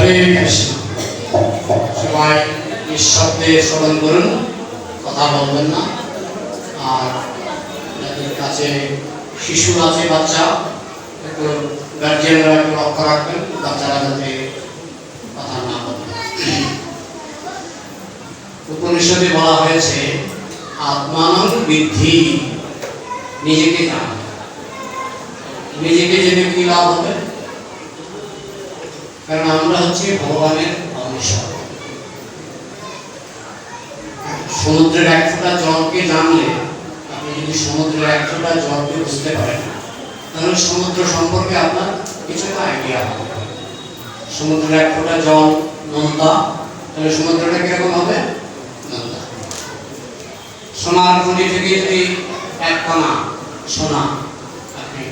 হরে কৃষ্ণ। সবাই নিঃশব্দে স্মরণ করুন, কথা বলবেন না। আর যাদের কাছে শিশু আছে, বাচ্চা, একটু গার্জিয়ানরা একটু লক্ষ্য রাখবেন বাচ্চারা যাতে কথা না বলে। উপনিষদে বলা হয়েছে আত্মানং বৃদ্ধি, নিজেকে জানা। নিজেকে জেনে কি লাভ হবে? কারণ আমরা হচ্ছে ভগবানের অংশ। সমুদ্রের এক ফোঁটা জলকে জানলে, আপনি যদি সমুদ্রের এক ফোঁটা জলকে বুঝতে পারেন, তাহলে সমুদ্র সম্পর্কে আপনার কিছুটা আইডিয়া হবে। সমুদ্রের এক ফোঁটা জল নোনতা, তাহলে সমুদ্রটা কিরকম হবে? নোনতা। সোনার খনি থেকে যদি এক কণা সোনা আপনি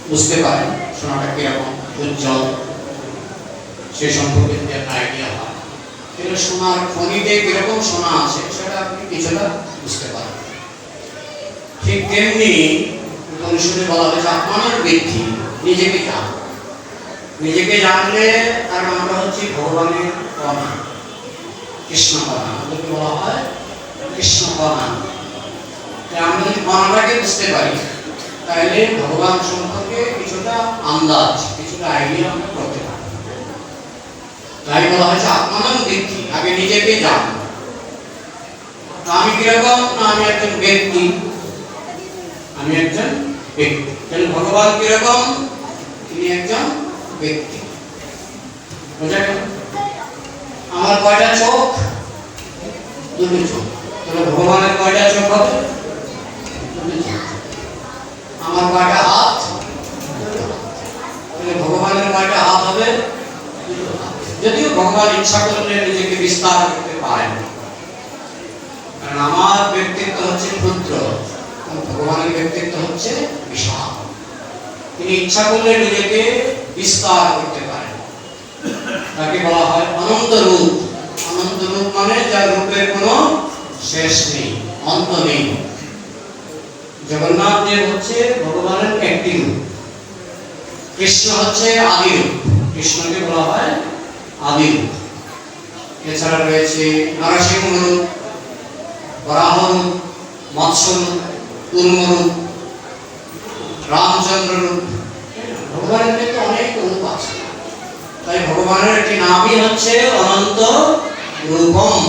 বুঝতে পারেন সোনাটা কিরকম উজ্জ্বল, সে সম্পর্কে যদি আপনার আইডিয়া হয়, তাহলে সোনার খনিতে কিরকম সোনা আছে সেটা আপনি কিছুটা বুঝতে পারবেন। ঠিক তেমনি উপনিষদে বলা হয়েছে আত্মানং বৃদ্ধি, নিজেকে জান। নিজেকে জানলে, কারণ আমরা হচ্ছে ভগবানের কণা, কৃষ্ণ কণা, আমাদেরকে বলা হয় কৃষ্ণ কণা। আমরা যদি কণাটাকে বুঝতে পারি, তাহলে ভগবান সম্পর্কে কিছুটা আন্দাজ, কিছুটা আইডিয়া আমরা করতে পারি। তাই বলা হয়েছে আত্মানং বৃদ্ধি, আগে নিজেকে জান। আমি কিরকম? না, আমি একজন ব্যক্তি। আমি একজন ব্যক্তি। তাহলে ভগবান কিরকম? তিনি একজন ব্যক্তি। বুঝা গেল? আমার কয়টা চোখ? দুটো চোখ। তাহলে ভগবানের কয়টা চোখ হবে? দুটো চোখ। আমার কয়টা হাত? তাহলে ভগবানের কয়টা হাত হবে? দুটো হাত। যদিও ভগবান ইচ্ছা করলে নিজেকে বিস্তার করতে পারেন, কারণ আমার ব্যক্তিত্ব হচ্ছে ক্ষুদ্র, ভগবানের ব্যক্তিত্ব হচ্ছে বিশাল। তিনি ইচ্ছা করলে নিজেকে বিস্তার করতে পারেন। তাকে বলা হয় অনন্ত রূপ। অনন্ত রূপ মানে যার রূপের কোনো শেষ নেই, অন্ত নেই। জগন্নাথ দেব হচ্ছে ভগবানের একটি রূপ। কৃষ্ণ হচ্ছে আদি রূপ, কৃষ্ণকে বলা হয় আদি রূপ। এছাড়া রয়েছে নরসিংহ রূপ, বরাহ রূপ, মৎস্য রূপ, কুর্ম রূপ, রামচন্দ্র রূপ। ভগবানের কিন্তু অনেক রূপ আছে। তাই ভগবানের একটি নামই হচ্ছে অনন্ত রূপম।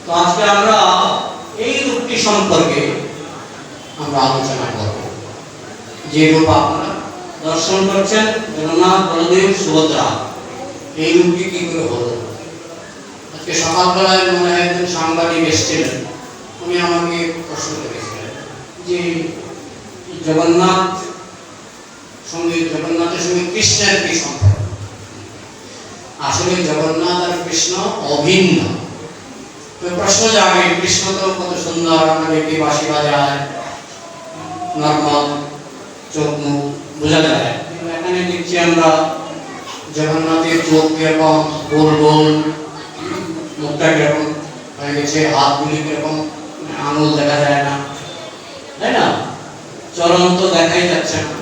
তো আজকে আমরা এই রূপটি সম্পর্কে আমরা আলোচনা করব। যে রূপ আপনারা দর্শন করছেন, জগন্নাথ, বলদেব, সুভদ্রা, এই রূপটি কি করে হলো? আজকে সকালবেলায় মনে হয় একজন সাংবাদিক এসেছিলেন, উনি আমাকে প্রশ্ন করেছিলেন যে জগন্নাথের সঙ্গে কৃষ্ণের কি সম্পর্ক? আসলে জগন্নাথ আর কৃষ্ণ অভিন্ন। তো প্রশ্ন জাগে, কৃষ্ণ তো কত সুন্দর, আমরা দেখি বাঁশি বাজায়, নর্মাল, চোখ মুখ বোঝা যায়। কিন্তু এখানে দেখছি আমরা জগন্নাথের চোখ কিরকম গোল গোল, মুখটা কিরকম হয়ে গেছে, হাতগুলি কিরকম, আঙুল দেখা যায় না, তাই না? চরণ তো দেখাই যাচ্ছে না।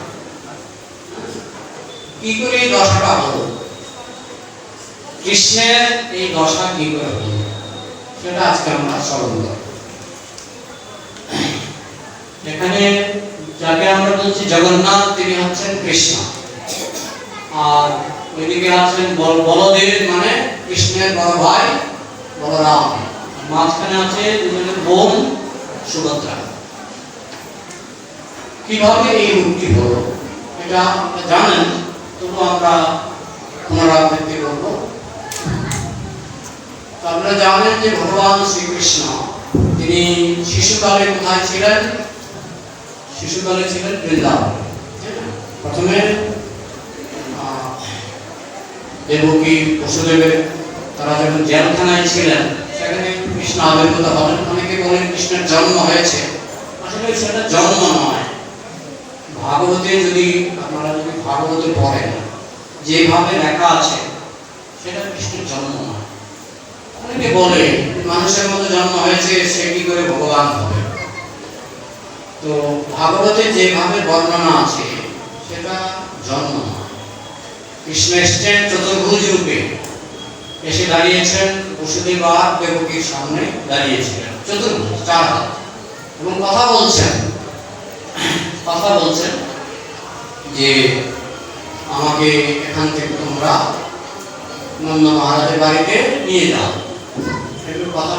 কি করে এই দশাটা হলো? কৃষ্ণের এই দশা কি করে হলো সেটা আজকে আমরা স্মরণ করব। এখানে যাকে আমরা বলছি জগন্নাথ, তিনি হচ্ছেন কৃষ্ণ। আর ওইদিকে আছেন বলদেব, মানে কৃষ্ণের বড় ভাই বলরাম। মাঝখানে আছে দুজনের বোন সুভদ্রা। কিভাবে এই রূপটি হলো এটা আপনারা জানেন, তবু আমরা পুনরাবৃত্তি করব। আপনারা জানেন যে ভগবান শ্রীকৃষ্ণ তিনি শিশুকালে কোথায় ছিলেন? শিশুকালে ছিলেন বৃন্দাবন। প্রথমে দেবকী, বসুদেবের, তারা যখন জেলখানায় ছিলেন, সেখানে কৃষ্ণ আবির্ভূত হলেন। অনেকে বলেন কৃষ্ণের জন্ম হয়েছে, আসলে সেটা জন্ম নয়। ভাগবতে যদি আপনারা ভাগবতে পড়েন, যেভাবে লেখা আছে সেটা কৃষ্ণের জন্ম নয়। অনেকে বলে মানুষের মতো জন্ম হয়েছে, সে কি করে ভগবান হবে? তো ভাগবতে যেভাবে বর্ণনা আছে সেটা জন্ম নয়। কৃষ্ণ এসছেন চতুর্ভুজ রূপে, এসে দাঁড়িয়েছেন বসুদেব আর দেবকীর সামনে দাঁড়িয়েছিলেন, চতুর্ভুজ, চার হাত, এবং কথা বলছেন যে আমাকে এখান থেকে তোমরা নন্দ মহারাজের বাড়িতে নিয়ে যাও। কথা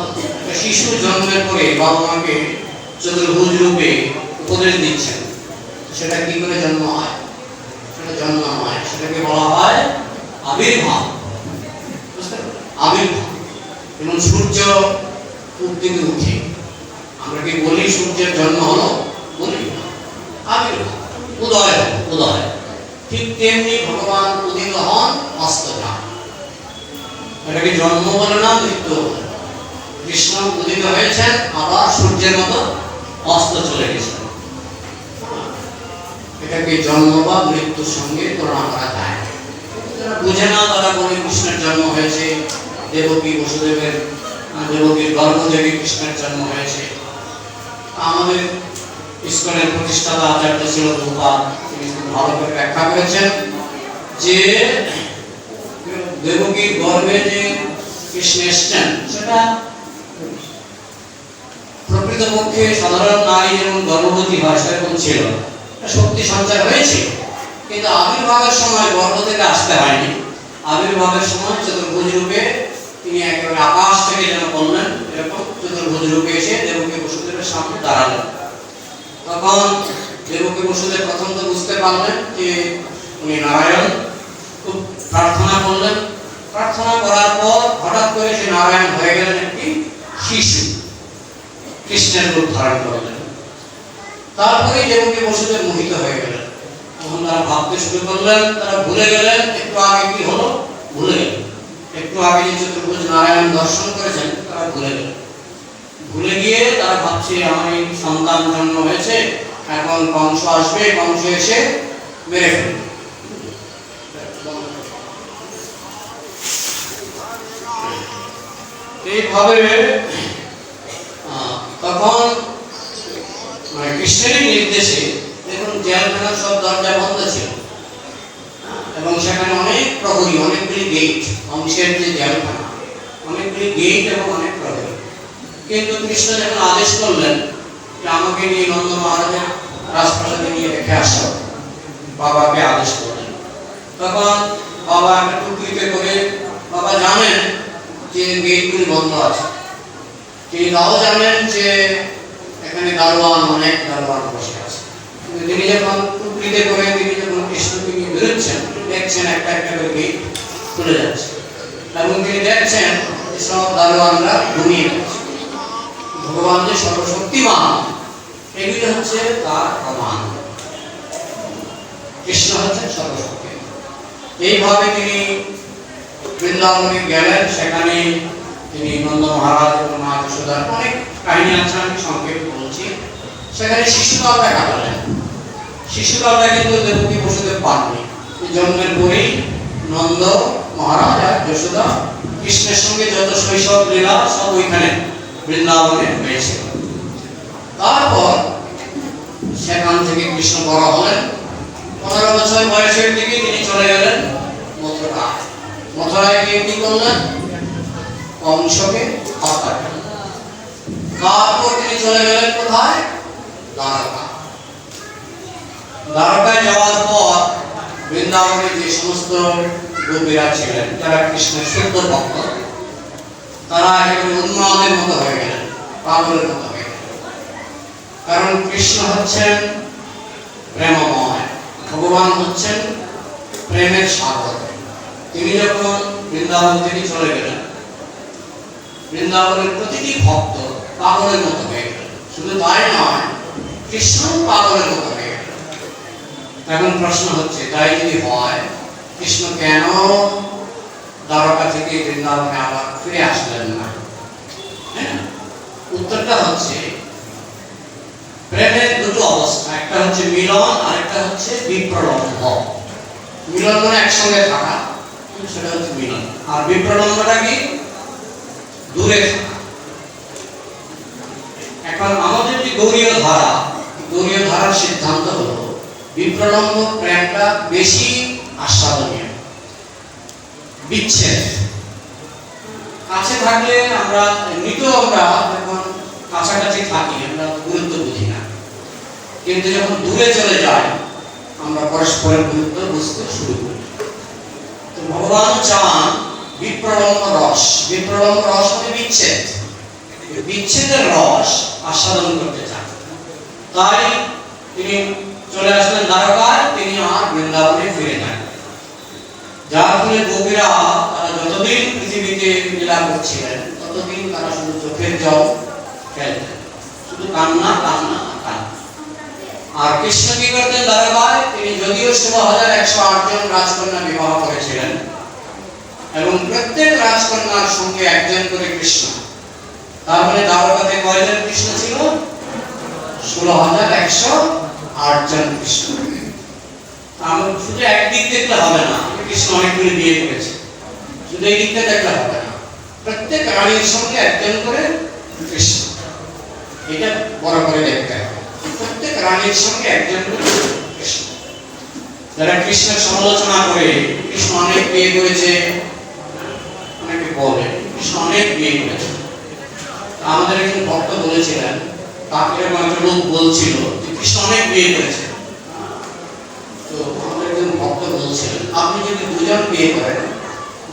শিশু জন্মের পরে বাবা মাকে চতুর্ভুজ রূপে উপদেশ দিচ্ছেন, সেটা কি করে জন্ম হয়? সেটা জন্ম নয়, সেটাকে বলা হয় আবির্ভাব। আবির্ভাব যেমন সূর্য পূব দিকে উঠে, আমরা কি বলি সূর্যের জন্ম হলো? বলি আবির্ভাব, উদয় হলো, উদয়। ঠিক তেমনি ভগবান উদিত হন অস্তযান, এটাকে জন্ম বলে না, মৃত্যু। কৃষ্ণ উদিত হয়েছেন, আবার সূর্যের মতো অস্ত চলে গেছেন। এটাকে জন্ম বা মৃত্যুর সঙ্গে তুলনা করা যায়। যারা বুঝে না তারা বলে কৃষ্ণের জন্ম হয়েছে, দেবকী বসুদেবের দেবকীর গর্ভ থেকে কৃষ্ণের জন্ম হয়েছে। আমাদের ইস্কনের প্রতিষ্ঠাতা আচার্য ছিল গোপাল, তিনি খুব ভালো করে ব্যাখ্যা করেছেন যে দেবকীর গর্ভে যে কৃষ্ণ এসছেন সেটা প্রকৃতপক্ষে সাধারণ নারী যেমন গর্ভবতী হয় সেরকম ছিল, শক্তি সঞ্চার হয়েছে, কিন্তু আবির্ভাবের সময় গর্ভ থেকে আসতে হয়নি। আবির্ভাবের সময় চতুর্ভুজ রূপে তিনি একেবারে আকাশ থেকে যেন বললেন এরকম চতুর্ভুজ রূপে এসে দেবকী বসুদেবের সামনে দাঁড়ালেন। তখন দেবকী বসুদেব প্রথম তো বুঝতে পারলেন যে উনি নারায়ণ, খুব প্রার্থনা করলেন। প্রার্থনা করার পর হঠাৎ করে সে নারায়ণ হয়ে গেলেন একটি শিশু, কৃষ্ণের রূপ ধারণ করলেন। তারপরে দেবকী বসুদেব মোহিত হয়ে গেলেন। তখন তারা ভাবতে শুরু করলেন, তারা ভুলে গেলেন একটু আগে কি হলো, ভুলে গেলেন একটু আগে যে চতুর্ভুজ নারায়ণ দর্শন করেছেন তারা ভুলে গেলেন। ভুলে গিয়ে তারা ভাবছে আমার এই সন্তান জন্ম হয়েছে, এখন কংস আসবে, কংস এসে মেরে ফেলবে। এইভাবে তখন কৃষ্ণের নির্দেশে দেখুন জেলখানার সব দরজা বন্ধ ছিল এবং সেখানে অনেক প্রহরী, অনেকগুলি গেট, কংসের যে জেলখানা অনেকগুলি গেট এবং অনেক প্রহরী। কিন্তু কৃষ্ণ যখন আদেশ করলেন যে আমাকে নিয়ে নন্দ মহারাজের রাজপ্রাসাদে নিয়ে রেখে আসো, বাবাকে আদেশ করলেন, তখন বাবা একটা টুকরিতে করে, বাবা জানেন যে গেটগুলি বন্ধ আছে, তিনি তাও জানেন যে এখানে দারোয়ান, অনেক দারোয়ান বসে আছে। কিন্তু তিনি যখন টুকরিতে করে তিনি যখন কৃষ্ণকে নিয়ে বেরোচ্ছেন, দেখছেন একটা একটা করে গেট খুলে যাচ্ছে এবং তিনি দেখছেন যে সব দারোয়ানরা ঘুমিয়ে যাচ্ছে। ভগবান যে সর্বশক্তিমান এগুলি হচ্ছে তার প্রমাণ, কৃষ্ণ হচ্ছেন সর্বশক্তি। এইভাবে তিনি বৃন্দাবনে গেলেন, সেখানে তিনি নন্দ মহারাজ এবং মা যশোদার অনেক কাহিনী আছে, আমি সংক্ষেপ বলছি। সেখানে শিশুকালটা কাটালেন। শিশুকালটা কিন্তু দেবকী বসুদেব পাননি, জন্মের পরেই নন্দ মহারাজ আর যশোদা কৃষ্ণের সঙ্গে যত শৈশব লীলা সব ওইখানে বৃন্দাবনে হয়েছিল। তারপর সেখান থেকে কৃষ্ণ বড় হলেন, 15 বছর বয়সের দিকে তিনি চলে গেলেন মথুরায়। মথুরায় গিয়ে কি করলেন? কংসকে হত্যা করলেন। তারপর তিনি চলে গেলেন কোথায়? দ্বারকা। দ্বারকায় যাওয়ার পর বৃন্দাবনে যে সমস্ত গোপীরা ছিলেন যারা কৃষ্ণের শুদ্ধ ভক্ত, তারা একেবারে উন্মাদের মতো হয়ে গেলেন, পাগলের মতো হয়ে গেলেন। কারণ কৃষ্ণ হচ্ছেন প্রেমময়, ভগবান হচ্ছেন প্রেমের সাগর। তিনি যখন বৃন্দাবন থেকে চলে গেলেন, বৃন্দাবনের প্রতিটি ভক্ত পাগলের মতো হয়ে গেলেন। শুধু তাই নয়, কৃষ্ণ পাগলের মতো হয়ে গেলেন। এখন প্রশ্ন হচ্ছে, তাই যদি হয় কৃষ্ণ কেন দ্বারকা থেকে বৃন্দাবনে আবার ফিরে আসলেন না? উত্তরটা হচ্ছে প্রেমের দুটো অবস্থা, একটা হচ্ছে মিলন আর একটা হচ্ছে বিপ্রলম্ব। মিলন মানে একসঙ্গে থাকা, সেটা হচ্ছে মিলন। আর বিপ্রলম্বটা কি? দূরে থাকা। এখন আমাদের যে গৌরীয় ধারা, গৌরীয় ধারার সিদ্ধান্ত হলো বিপ্রলম্ব প্রেমটা বেশি আস্বাদনীয়, বিচ্ছেদ। কাছে থাকলে আমরা এমনিতেও আমরা যখন কাছাকাছি থাকি আমরা গুরুত্ব বুঝি না, কিন্তু যখন দূরে চলে যাই আমরা পরস্পরের গুরুত্ব বুঝতে শুরু করি। তো ভগবান চান বিপ্রলম্ব রস। বিপ্রলম্ব রস মানে বিচ্ছেদ, বিচ্ছেদের রস আস্বাদন করতে চান। তাই তিনি চলে আসলেন দ্বারকায়, তিনি আর বৃন্দাবনে ফিরে যান। যার ফলে গোপীরা তারা যতদিন পৃথিবীতে লীলা করছিলেন ততদিন তারা শুধু চোখের জল ফেলতেন, শুধু কান্না কান্না কান্না। আর কৃষ্ণ কি করতেন দ্বারকায়? তিনি যদিও 16,108 জন রাজকন্যা বিবাহ করেছিলেন এবং প্রত্যেক রাজকন্যার সঙ্গে একজন করে কৃষ্ণ, তারপরে দ্বারকাতে কয়জন কৃষ্ণ ছিল? 16,108 জন কৃষ্ণ। আমরা শুধু একদিক দেখলে হবে না, কৃষ্ণ অনেকগুলি বিয়ে করেছে, শুধু এই দিকটা দেখলে হবে না, প্রত্যেক রানীর সঙ্গে একজন করে কৃষ্ণ, এটা বড় করে দেখতে হবে। প্রত্যেক রানীর সঙ্গে একজন করে কৃষ্ণ। যারা কৃষ্ণের সমালোচনা করে কৃষ্ণ অনেক বিয়ে করেছে, অনেকে বলে কৃষ্ণ অনেক বিয়ে করেছে। আমাদের একজন ভক্ত বলেছিলেন, তাকে একটা লোক বলছিল যে কৃষ্ণ অনেক বিয়ে করেছে। তো আমাদের একজন ভক্ত বলছিলেন, আপনি যদি দুজন বিয়ে করেন,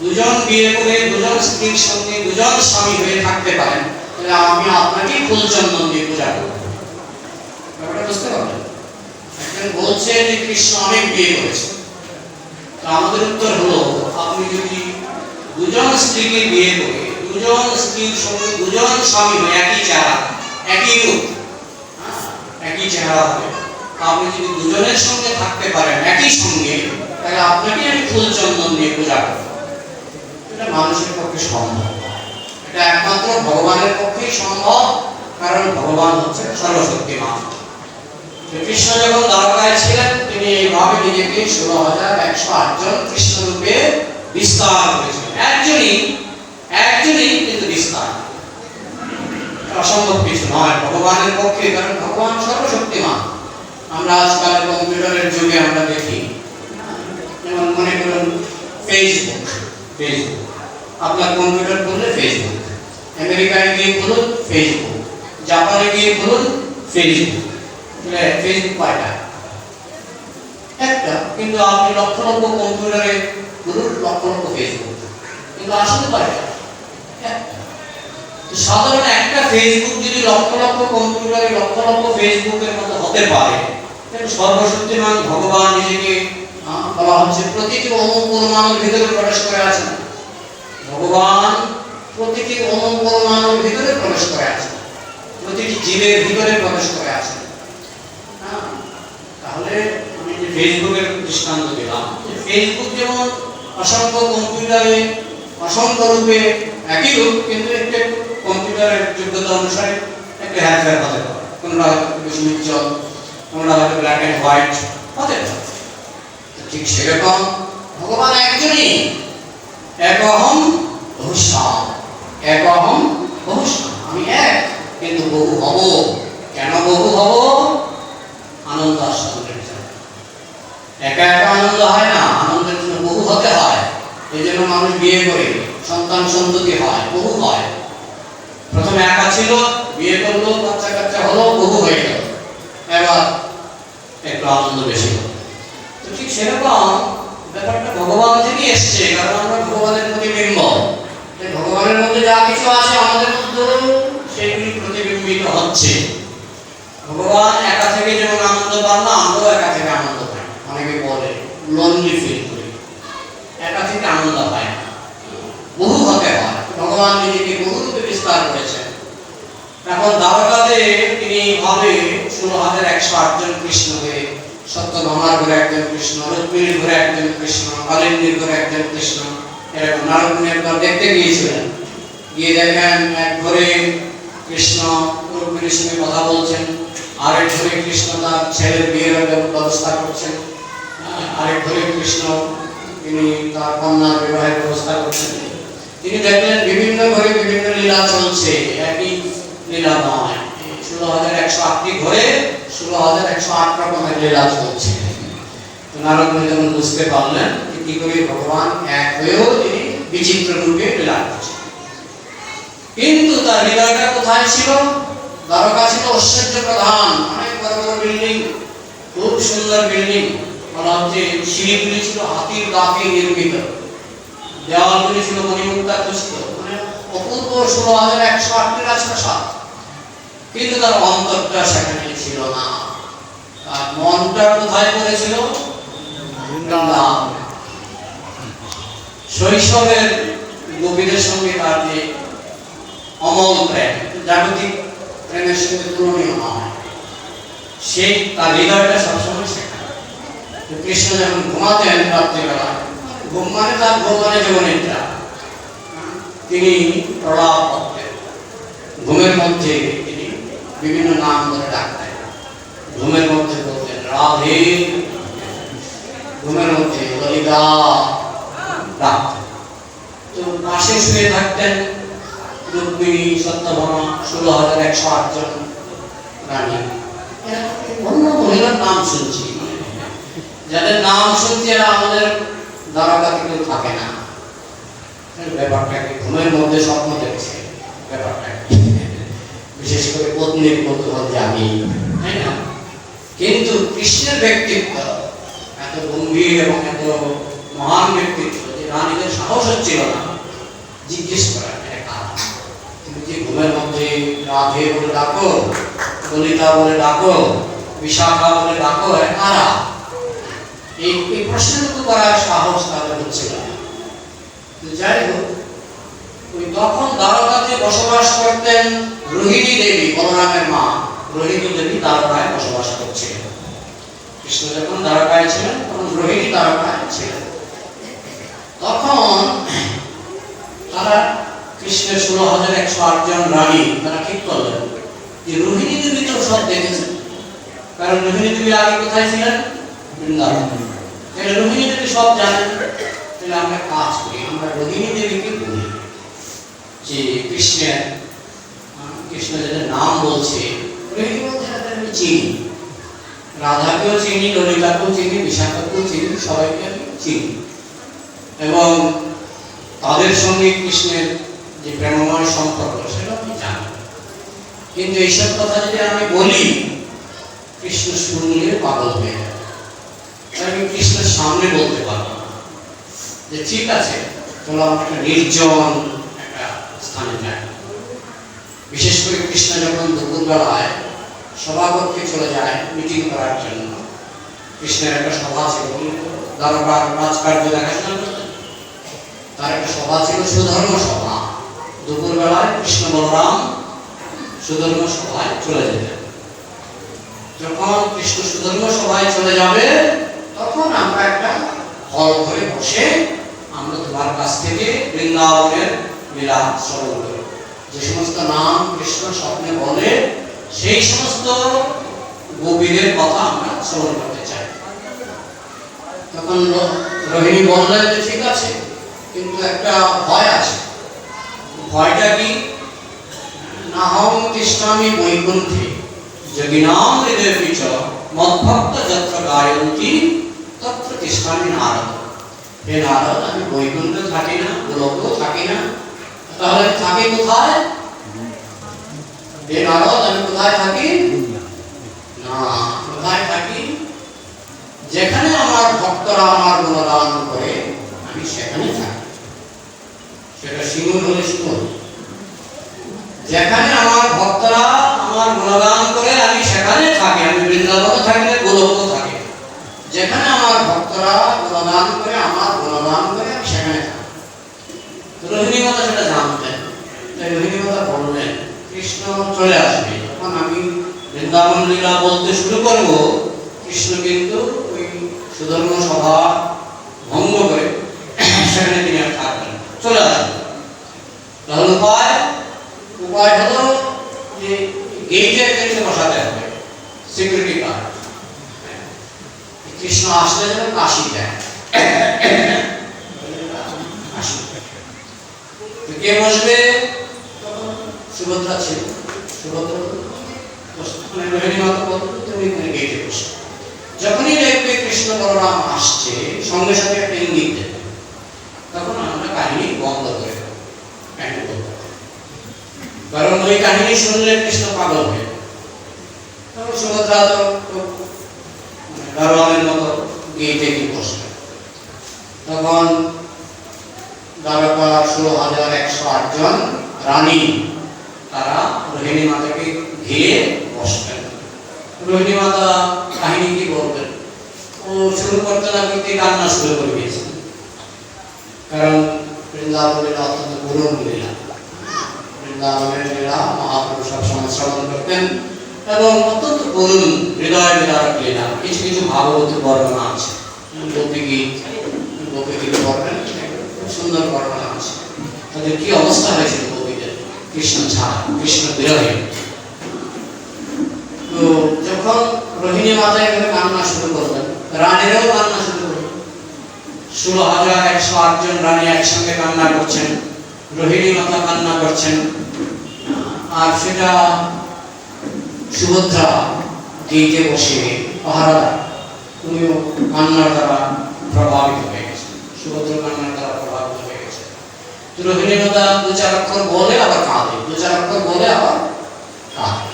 দুজন বিয়ে করে দুজন স্ত্রীর সঙ্গে দুজন স্বামী হয়ে থাকতে পারেন, তাহলে আমি আপনাকেই ফুল চন্দন দিয়ে পূজা করব। ব্যাপারটা বুঝতে পারলেন? একজন বলছে যে কৃষ্ণ অনেক বিয়ে করেছে, তো আমাদের উত্তর হলো, আপনি যদি দুজন স্ত্রীকে বিয়ে করে দুজন স্ত্রীর সঙ্গে দুজন স্বামী হয়ে একই চেহারা, একই রূপ, একই চেহারা হবে, আপনি যদি দুজনের সঙ্গে থাকতে পারেন একই সঙ্গে, তাহলে আপনাকে আমি ফুল চন্দন দিয়ে পূজা করব। এটা মানুষের পক্ষে সম্ভব, এটা একমাত্র ভগবানের পক্ষেই সম্ভব, কারণ ভগবান হচ্ছে সর্বশক্তিমান। কৃষ্ণ যখন দ্বারকায় ছিলেন তিনি এইভাবে নিজেকে 16,108 জন কৃষ্ণ রূপে বিস্তার করেছিলেন। একজনই কিন্তু বিস্তার, অসম্ভব কিছু নয় ভগবানের পক্ষে, কারণ ভগবান সর্বশক্তিমান। আমরা আজকাল কম্পিউটারের যুগে আমরা দেখি, যেমন মনে করুন ফেসবুক, আপনার কম্পিউটার খুললে ফেসবুক, আমেরিকায় গিয়ে খুলুন ফেসবুক, জাপানে গিয়ে খুলুন ফেসবুক। ফেসবুক কয়টা? একটা, কিন্তু আপনি লক্ষ লক্ষ কম্পিউটারে খুলুন লক্ষ লক্ষ ফেসবুক, কিন্তু আসলে কয়টা? সাধারণ একটা ফেসবুক যদি লক্ষ লক্ষ কম্পিউটারে লক্ষ লক্ষ ফেসবুকের মতো হতে পারে, তাহলে সর্বশক্তিমান ভগবান নিজেকে বলা হচ্ছে প্রতিটি অণু পরমাণুর ভিতরে প্রবেশ করে আছেন। ভগবান প্রতিটি অণু পরমাণুর ভিতরে প্রবেশ করে আছেন, প্রতিটি জীবের ভিতরে প্রবেশ করে আছেন। তাহলে আমি যে ফেসবুকের দৃষ্টান্ত দিলাম, ফেসবুক যেমন অসংখ্য কম্পিউটারে অসংখ্য রূপে একই রূপ, কিন্তু একটা কম্পিউটারের যোগ্যতা অনুসারে একটা হেরফের হতে পারে, কোনটা হয়তো বেশি উজ্জ্বল, কোনটা হয়তো ব্ল্যাক অ্যান্ড হোয়াইট হতে পারে। ঠিক সেরকম ভগবান একজনই, একহম বহুশ্যাম, একহম বহুশ্যাম, আমি এক কিন্তু বহু হব। কেন বহু হব? আনন্দ আস্বাদনের জন্য। একা একা আনন্দ হয় না, আনন্দের জন্য বহু হতে হয়। এই জন্য মানুষ বিয়ে করে, সন্তান সন্ততি হয়, বহু হয়। প্রথমে একা ছিল, বিয়ে করলো, বাচ্চা কাচ্চা হলো, বহু হয়ে গেল, এবার একটু আনন্দ বেশি হলো। তো ঠিক সেরকম ব্যাপারটা ভগবান থেকে এসছে, কারণ আমরা ভগবানের প্রতিবিম্ব। ভগবানের মধ্যে যা কিছু আছে আমাদের মধ্যে সেগুলি প্রতিবিম্বিত হচ্ছে। ভগবান একা থেকে যেমন আনন্দ পান না, আমরাও একা থেকে আনন্দ পাই। অনেকে বলে লোনলি ফিল করি, একা থেকে আনন্দ পায় না, বহু হতে হয়। ভগবান নিজেকে বহু রূপে বিস্তার করেছেন। এখন দ্বারকাতে তিনি ভাবে 16,108 জন কৃষ্ণ হয়ে, সত্যভামার ঘরে একজন কৃষ্ণ, রুক্মিণীর ঘরে একজন কৃষ্ণ, কালিন্দীর ঘরে একজন কৃষ্ণ, এরকম নারদমুনির ঘর দেখতে গিয়েছিলেন। গিয়ে দেখেন এক ঘরে কৃষ্ণ রুক্মিণীর সঙ্গে কথা বলছেন, আরেক ঘরে কৃষ্ণ তার ছেলের বিয়ের ব্যবস্থা করছেন, আরেক ঘরে কৃষ্ণ তিনি তার কন্যার বিবাহের ব্যবস্থা করছেন। তিনি দেখলেন বিভিন্ন ঘরে বিভিন্ন লীলা চলছে, একই লীলা নয়। 16,108টি ঘরে 16,108 রকমের লীলা চলছে। নারদ মুনি যখন বুঝতে পারলেন কি করে ভগবান এক হয়েও তিনি বিচিত্র রূপে লীলা করছে। কিন্তু তার হৃদয়টা কোথায় ছিল? দ্বারকা ছিল ঐশ্বর্য প্রধান, অনেক বড় বড় বিল্ডিং, খুব সুন্দর বিল্ডিং। বলা হচ্ছে সিঁড়িগুলি ছিল হাতির দাঁতে নির্মিত, দেওয়ালগুলি ছিল মণিমুক্তা খচিত, মানে অপূর্ব 16,108টি রাজপ্রাসাদ। কিন্তু তার অন্তরটা সেখানে ছিল না, তার মনটা কোথায় পড়েছিল? শৈশবের গোপীদের সঙ্গে তার যে অমল প্রেম, জাগতিক প্রেমের সঙ্গে তুলনীয় নয়, সেই তার হৃদয়টা সবসময় সেখানে। কৃষ্ণ যখন ঘুমাতেন রাত্রিবেলা, ঘুম মানে তার ঘুম মানে জীবনেরটা, তিনি প্রলাপ করতেন। ঘুমের মধ্যে তিনি বিভিন্ন নাম ধরে ডাকতেন। ঘুমের মধ্যে বলতেন রাধে, ঘুমের মধ্যে ললিতা ডাকতেন। তো পাশে শুয়ে থাকতেন রুক্মিণী, সত্যভামা, 16,108 জন রানী। অন্য মহিলার নাম শুনছি, যাদের নাম শুনছি এরা আমাদের দ্বারকাতে কেউ থাকে না। ব্যাপারটাকে ঘুমের মধ্যে স্বপ্ন দেখছে, ব্যাপারটা বিশেষ করে পত্নীর কৌতূহল জানি, তাই না? কিন্তু কৃষ্ণের ব্যক্তিত্ব এত গম্ভীর এবং এত মহান ব্যক্তিত্ব যে রানীদের সাহস হচ্ছিল না জিজ্ঞেস করা কিন্তু যে ঘুমের মধ্যে রাধে বলে ডাকো, ললিতা বলে ডাকো, বিশাখা বলে ডাকো, কারা? এই প্রশ্নটুকু করার সাহস তাদের হচ্ছিল না। যাই হোক, তখন দ্বারকাতে বসবাস করতেন রোহিণী দেবী, বলরামের মা রোহিণী দেবী দ্বারকায় বসবাস করছিলেন। কৃষ্ণ যখন দ্বারকায় ছিলেন তখন রোহিণী দ্বারকায় ছিলেন। তখন তারা কৃষ্ণের 16,108 জন রানী তারা ঠিক করলেন যে রোহিণী দেবী তো সব দেখেছেন, কারণ রোহিণী দেবী আগে কোথায় ছিলেন? বৃন্দাবন। রোহিণী দেবী সব জানেন, তাহলে আমরা কাজ করি, আমরা রোহিণী দেবীকে বলি যে কৃষ্ণ যাদের নাম বলছে, রোহিণী বলছে আমি চিনি, রাধাকেও চিনি, ললিতাকেও চিনি, বিশাখাকেও চিনি, সবাইকে আমি চিনি, এবং তাদের সঙ্গে কৃষ্ণের যে প্রেমময় সম্পর্ক সেটা আমি জানি। কিন্তু এইসব কথা যদি আমি বলি, কৃষ্ণ শুনলে পাগল হয়ে যাবে। আমি কৃষ্ণের সামনে বলতে পারবো না যে ঠিক আছে চলো আমরা একটা নির্জন একটা স্থানে যাই। বিশেষ করে কৃষ্ণ যখন দুপুরবেলায় সভাকক্ষে চলে যায় মিটিং করার জন্য, কৃষ্ণের একটা সভা ছিল, দ্বারকার রাজকার্য দেখাশোনা করতেন, তার একটা সভা ছিল সুধর্ম সভা। দুপুরবেলায় কৃষ্ণ বলরাম সুধর্ম সভায় চলে যেতেন। যখন কৃষ্ণ সুধর্ম সভায় চলে যাবে তখন আমরা একটা হল ঘরে বসে আমরা তোমার কাছ থেকে বৃন্দাবনের লীলা শ্রবণ করি, যে সমস্ত নাম কৃষ্ণ স্বপ্নে বলে সেই সমস্ত গোপীদের কথা আমরা শ্রবণ করতে চাই। তখন রোহিণী বললেন যে ঠিক আছে, কিন্তু একটা ভয় আছে। ভয়টা কি? নাহং তিষ্ঠামি বৈকুণ্ঠে যোগিনাম হৃদয়ে পিচ মদ্ভক্ত যত্র গায়ন্তি তত্র তিষ্ঠামি নারদ। হে নারদ, আমি বৈকুণ্ঠে থাকি না, গোলকেও থাকি না, তাহলে থাকি কোথায়? হে নারদ, আমি কোথায় থাকি? না, কোথায় থাকি? যেখানে আমার ভক্তরা আমার গুণগান করে আমি সেখানে থাকি। সেটা শিমুল হলে শিমুল। যেখানে আমার ভক্তরা আমার গুণগান করে আমি সেখানে থাকি। আমি বৃন্দাবনে থাকি না, গোলকে থাকি। যেখানে আমার ভক্তরা গুণগান করে আমার গুণগান করে আমি সেখানে থাকি। রোহিণী মাতা সেটা জানতেন, তাই রোহিণী মাতা বললেন কৃষ্ণ চলে আসবে। যখন আমি বৃন্দাবন লীলা বলতে শুরু করব, কৃষ্ণ কিন্তু ওই সুধর্ম সভা ভঙ্গ করে সেখানে তিনি আর থাকবেন, চলে আসবেন। তাহলে উপায় হলো যে গেটে গেটে বসাতে হবে সিকিউরিটি গার্ড। কৃষ্ণ আসলে যেন কাশি দেয়। কে বসবে? সুভদ্রা ছিল। সুভদ্রা রোহিণী মাতা বলতো তুমি এখানে গেটে বসো। যখনই দেখবে কৃষ্ণ বলরাম আসছে, সঙ্গে সঙ্গে একটা ইঙ্গিত দেবে। তখন আমরা কাহিনী কারণ ওই কাহিনী শুনলে কৃষ্ণ পাগল হয়ে যাবে। তখন সুভদ্রা তো গাড়োয়ানের মতো গিয়ে বসলেন। তখন দ্বারকা 16,108 জন রানী তারা রোহিণী মাতাকে ঘিরে বসলেন। রোহিণী মাতা কাহিনী কি বলবেন? ও শুরু করতে না করতে কান্না শুরু করে দিয়েছে। কারণ বৃন্দাবনের অত্যন্ত করুণ লীলা, বৃন্দাবনের লীলা মহাপ্রভু সবসময় শ্রবণ করতেন এবং অত্যন্ত করুণ হৃদয় বিদারক লীলা। কিছু কিছু ভাগবত বর্ণনা আছে, গোপীগীত বর্ণনা, খুব সুন্দর বর্ণনা আছে তাদের কি অবস্থা হয়েছিল গোপীদের কৃষ্ণ ছাড়া, কৃষ্ণ বিরহে। তো যখন রোহিণী মাতা এখানে কান্না শুরু করলেন, রানীরাও কান্না শুরু করলেন। 16,108 জন রানী একসঙ্গে কান্না করছেন, রোহিণী মাতা কান্না করছেন। আর সেটা সুভদ্রা গেইটে বসে পাহারাদার, উনিও কান্নার দ্বারা প্রভাবিত হয়ে গেছেন, সুভদ্রা কান্নার দ্বারা প্রভাবিত হয়ে গেছে। তো রোহিণী মাতা 2-4 অক্ষর বলে আবার কাঁদে, 2-4 অক্ষর বলে আবার কাঁদে।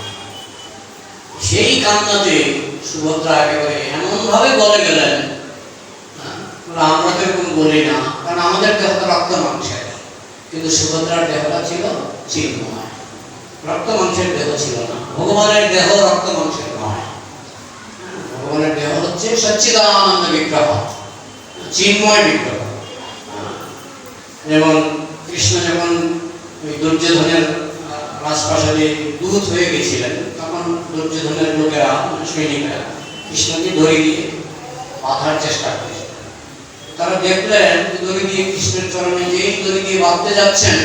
সেই কান্নাতে সুভদ্রা একেবারে এমন ভাবে বলে গেলেন, আমরা তো এরকম বলি না, কারণ আমাদের দেহটা রক্ত মাংসের, কিন্তু সুভদ্রার দেহটা ছিল চিন্ময়, রক্ত মাংসের দেহ ছিল না। ভগবানের দেহ রক্ত মাংসের নয়, ভগবানের দেহ হচ্ছে সচ্চিদানন্দ বিগ্রহ, চিন্ময় বিগ্রহ। যেমন কৃষ্ণ যখন দুর্যোধনের রাজপ্রাসাদে দূত হয়ে গেছিলেন, তখন দুর্যোধনের লোকেরা, সৈনিকরা কৃষ্ণকে দড়ি দিয়ে বাঁধার চেষ্টা করেছে। তারা দেখলেন দড়ি দিয়ে কৃষ্ণের চরণে যেই দড়ি দিয়ে বাঁধতে যাচ্ছেন,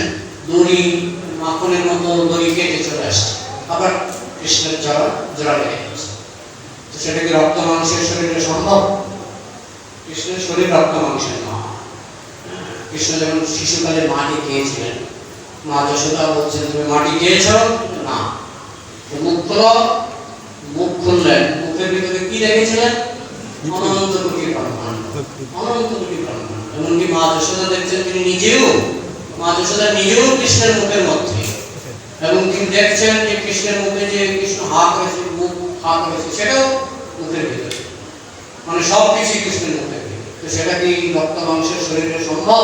দড়ি মাখনের মতো দড়ি কেটে চলে আসছে, আবার কৃষ্ণের চরণ জোড়া লেগে গেছে। তো সেটা কি রক্ত মাংসের শরীরে সম্ভব? কৃষ্ণের শরীর রক্ত মাংসের নয়। কৃষ্ণ যখন শিশুকালে মাটি খেয়েছিলেন, মা যশোদা বলছেন তুমি মাটি খেয়েছ না, মুখ খোলো, মুখ খুললেন, মুখের ভিতরে কি রেখেছিলেন? অনন্ত কোটি ব্রহ্মাণ্ড, অনন্ত কোটি ব্রহ্মাণ্ড। এমনকি মা যশোদা দেখছেন তিনি নিজেও, মা যশোদা নিজেও কৃষ্ণের মুখের মধ্যে, এবং তিনি দেখছেন যে কৃষ্ণের মুখে যে কৃষ্ণ হা করেছে, মুখ হা করেছে, সেটাও মুখের ভিতরে, মানে সব কিছু কৃষ্ণের মুখের ভিতরে। তো সেটা কি রক্ত মাংসের শরীরে সম্ভব?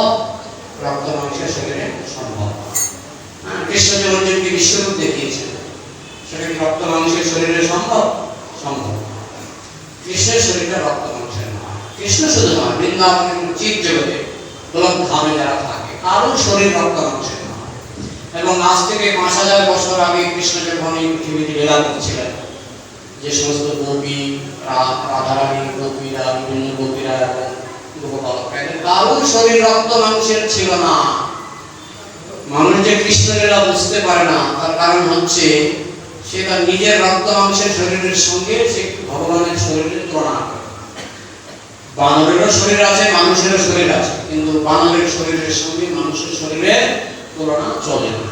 রক্ত মাংসের শরীরে সম্ভব। কৃষ্ণ যেমন যেমনি বিশ্বরূপ দেখিয়েছেন, সেটা কি রক্ত মাংসের শরীরে সম্ভব? সম্ভব। কৃষ্ণের শরীরটা রক্ত মাংসের নয়। কৃষ্ণ শুধু নয়, বৃন্দাবনের চিৎ জগতে গোলক ধামে যারা থাকে, কারো শরীর রক্ত মাংসের নয়। এবং আজ থেকে 5,000 বছর আগে কৃষ্ণ যখন এই পৃথিবীতে লীলা করছিলেন, যে সমস্ত গোপী, রাধারানী, গোপীরা, বিভিন্ন গোপীরা এবং গোপবালকরা, কারো শরীর রক্ত মাংসের ছিল না। মানুষ যে কৃষ্ণ লীলা বুঝতে পারে না, তার কারণ হচ্ছে সে তার নিজের রক্ত মাংসের শরীরের সঙ্গে সে ভগবানের শরীরের তুলনা করে। বানরেরও শরীর আছে, মানুষেরও শরীর আছে, কিন্তু বানরের শরীরের সঙ্গে মানুষের শরীরের তুলনা চলে না।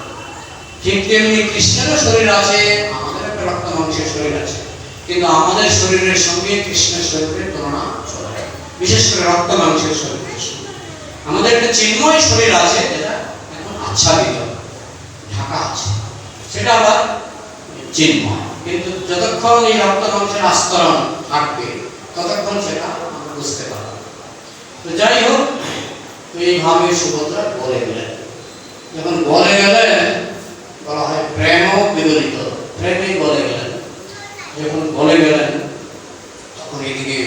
ঠিক তেমনি কৃষ্ণেরও শরীর আছে, আমাদের একটা রক্ত মাংসের শরীর আছে, কিন্তু আমাদের শরীরের সঙ্গে কৃষ্ণের শরীরের তুলনা চলে না, বিশেষ করে রক্ত মাংসের শরীরের সঙ্গে। আমাদের একটা চিন্ময় শরীর আছে, যেটা এখন আচ্ছাদিত, ঢাকা আছে, সেটা আবার চিন্ময়। কিন্তু যতক্ষণ এই রক্ত মাংসের আস্তরণ থাকবে, ততক্ষণ সেটা আমরা বুঝতে পারব। তো যাই হোক, এইভাবে সুভদ্রা বলে গেলেন। যখন বলে গেলেন, বলা হয় প্রেম বিগলিত, প্রেমে বলে গেলেন। যখন বলে গেলেন, তখন এদিকে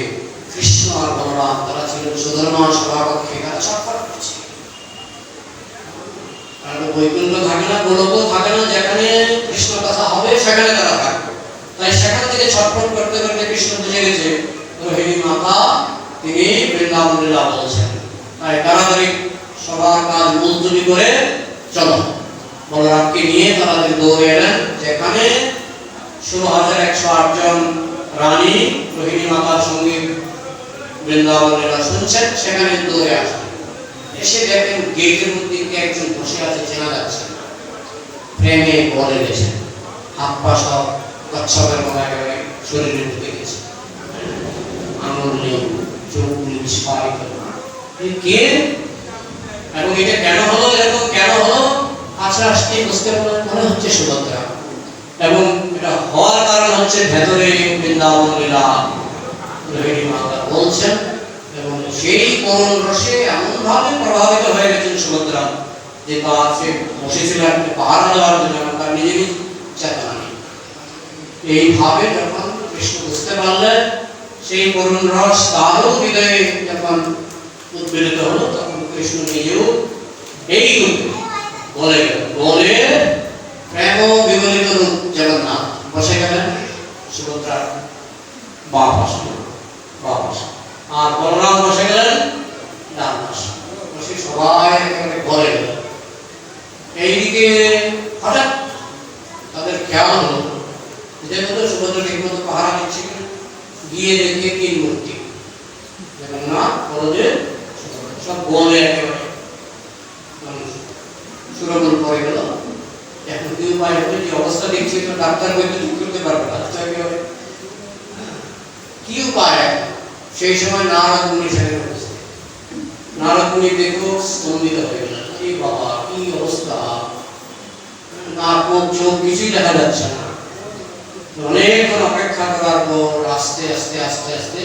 কৃষ্ণ আর বলরাম, তারা ছিলেন সুধর্মা সভাকক্ষে, তারা ছটফট করছে। বৈকুণ্ঠ থাকে না, গোলকও থাকে না, যেখানে কৃষ্ণ কথা হবে সেখানে তারা থাকবে। তাই সেখান থেকে ছটফট করতে করতে কৃষ্ণ বুঝে গেছে রোহিণী মাতা তিনি বৃন্দাবন লীলা বলছেন। তাই তাড়াতাড়ি সবার কাজ মুলতবি করে চলো, বলরামকে নিয়ে তাড়াতাড়ি দৌড়ে এলেন। যেখানে 16,108 জন রানী রোহিণী মাতার সঙ্গে বৃন্দাবন লীলা শুনছেন, সেখানে দৌড়ে আসেন। এসে দেখেন গেটের মধ্যে একজন বসে আছে, চেনা যাচ্ছে না। প্রেমে বলে গেছেন, হাত পা সব কচ্ছপের মতো একেবারে শরীরে ঢুকে গেছে, আঙুল নেই, চোখ বিস্ফারিত। কে এবং এটা কেন হলো, এরকম কেন হলো? কাছে আসতে বুঝতে মনে হচ্ছে সুভদ্রা, এবং এটা হওয়ার কারণ হচ্ছে ভেতরে বৃন্দাবন লীলা রোহিণী মাতা বলছেন, এবং সেই করুণ রসে এমন ভাবে প্রভাবিত হয়ে গেছেন সুভদ্রা যে তার সে বসেছিল একটা পাহারা দেওয়ার জন্য, তার নিজেরই চেতনা নেই। এইভাবে যখন কৃষ্ণ বুঝতে পারলেন, সেই করুণ রস তারও হৃদয়ে যখন উদ্বেলিত হলো, তখন কৃষ্ণ নিজেও এই রূপে বলে প্রেম বিগলিত রূপ জগন্নাথ বসে গেলেন সুভদ্রার বাম পাশে, আর বলরাম বসে গেলেন ডান পাশে, বসে সবাই একেবারে ঘরে গেলেন। এইদিকে হঠাৎ তাদের খেয়াল হলো, যেহেতু সুভদ্রা ঠিকমতো পাহারা দিচ্ছে, গিয়ে দেখে তিন মূর্তি জগন্নাথ বলদেব সব বলে একেবারে সুরগুল পড়ে গেল। এখন কি উপায় হবে? যে অবস্থা দেখছি তো ডাক্তার বইতে ঠিক করতে পারবে না, কি উপায়? সেই সময় নারদ মুনি সেখানে উপস্থিত। নারদ মুনি দেখো স্তম্ভিত হয়ে গেলেন, এই বাবা কি অবস্থা, নাক মুখ চোখ কিছুই দেখা যাচ্ছে না। অনেকক্ষণ অপেক্ষা করার পর আস্তে আস্তে আস্তে আস্তে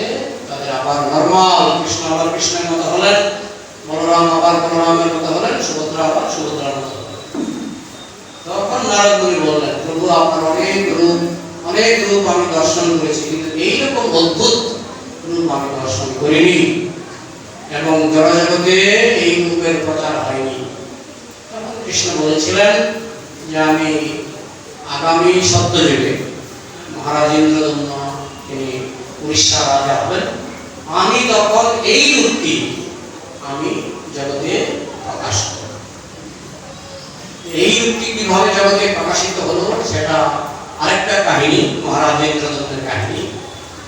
তাদের আবার নর্মাল, কৃষ্ণ আবার কৃষ্ণের মতো হলেন, বলরাম আবার বলরামের মতো হলেন, সুভদ্রা আবার সুভদ্রার মতো হলেন। তখন নারদ মুনি বললেন, প্রভু আপনার অনেক রূপ আমি দর্শন করেছি, কিন্তু এইরকম অদ্ভুত রূপ আমি দর্শন করিনি, এবং জড়জগতে এই রূপের প্রচার হয়নি। তখন কৃষ্ণ বলেছিলেন যে আমি আগামী সত্যযুগে মহারাজেন্দ্রদম্ন, তিনি উড়িষ্যার রাজা হবেন, আমি তখন এই রূপটি আমি জগতে প্রকাশ করব। এই রূপটি কিভাবে জগতে প্রকাশিত হলো সেটা আরেকটা কাহিনী, মহারাজেন্দ্রদম্নের কাহিনী।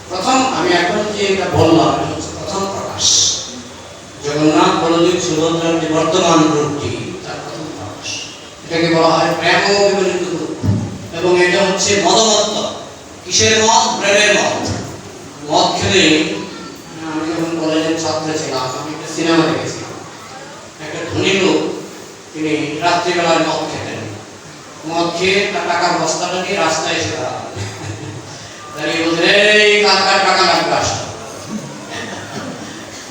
প্রথম আমি এখন যে এটা বললাম প্রথম প্রকাশ, জগন্নাথ বলদেব সুভদ্রার যে বর্তমান রূপটি তার প্রথম প্রকাশ, এটাকে বলা হয় প্রেম বিগলিত রূপ। এবং এটা হচ্ছে মদমত্ত। কিসের মদ? প্রেমের মদ। মদ খেলে, আমি যখন কলেজের ছাত্র ছিলাম, আমি একটা সিনেমা দেখেছিলাম, একটা ধনী লোক তিনি রাত্রিবেলায় মদ খেতেন। মদ খেয়ে তার টাকার বস্তাটা নিয়ে রাস্তায় এসে দাঁড়িয়ে বলতেন, এই কার টাকা লাগবে, আসতো।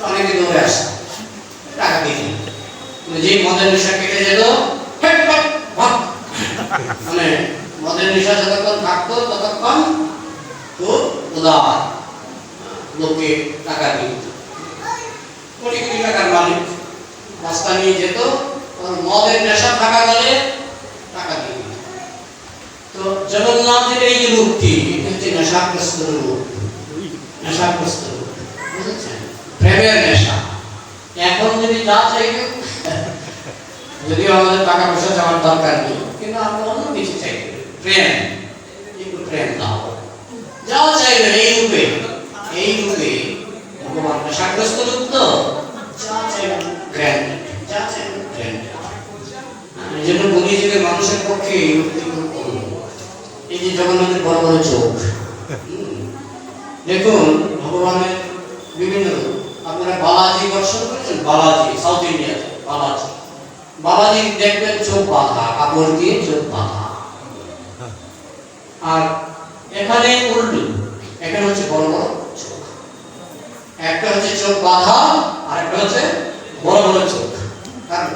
অনেকে দৌড়ে আসতো, টাকা দিয়ে দিন। যেই মদের নেশা কেটে যেত, মানে মদের নেশা যতক্ষণ থাকতো ততক্ষণ খুব উদার, লোকে টাকা দিত। কোটি কোটি টাকার মালিক, রাস্তা নিয়ে যেত, মদের নেশা থাকা গেলে টাকা দিয়ে দিত। তো জগন্নাথের এই যে রূপটি, এটা হচ্ছে নেশাগ্রস্ত রূপ, নেশাগ্রস্ত রূপ, বুঝেছেন? প্রেমের নেশা। এখন যদি যা চাইবে, যদিও আমাদের টাকা পয়সা যাওয়ার দরকার নেই, কিন্তু আমরা অন্য কিছু চাইবে, প্রেম, একটু প্রেম দাও, যা চাইবে এই রূপে ভগবান নেশাগ্রস্ত রূপ, তো যা চাইবে গ্র্যান্ডেড, যা চাইবে গ্র্যান্ডেড। এই জন্য বুদ্ধিজীবী মানুষের পক্ষে এই রূপটি খুব অনুকূল। এই যে জগন্নাথের বড় বড় চোখ, দেখুন ভগবানের বিভিন্ন রূপ। আপনারা বালাজি দর্শন করেছেন? বালাজি সাউথ ইন্ডিয়াতে বালাজি দেখবেন চোখ বাঁধা, কাপড় দিয়ে চোখ বাঁধা। আর এখানে উল্টো, এখানে হচ্ছে বড় বড় চোখ, একটা হচ্ছে চোখ বাঁধা আর একটা হচ্ছে বড় বড় চোখ। কারণ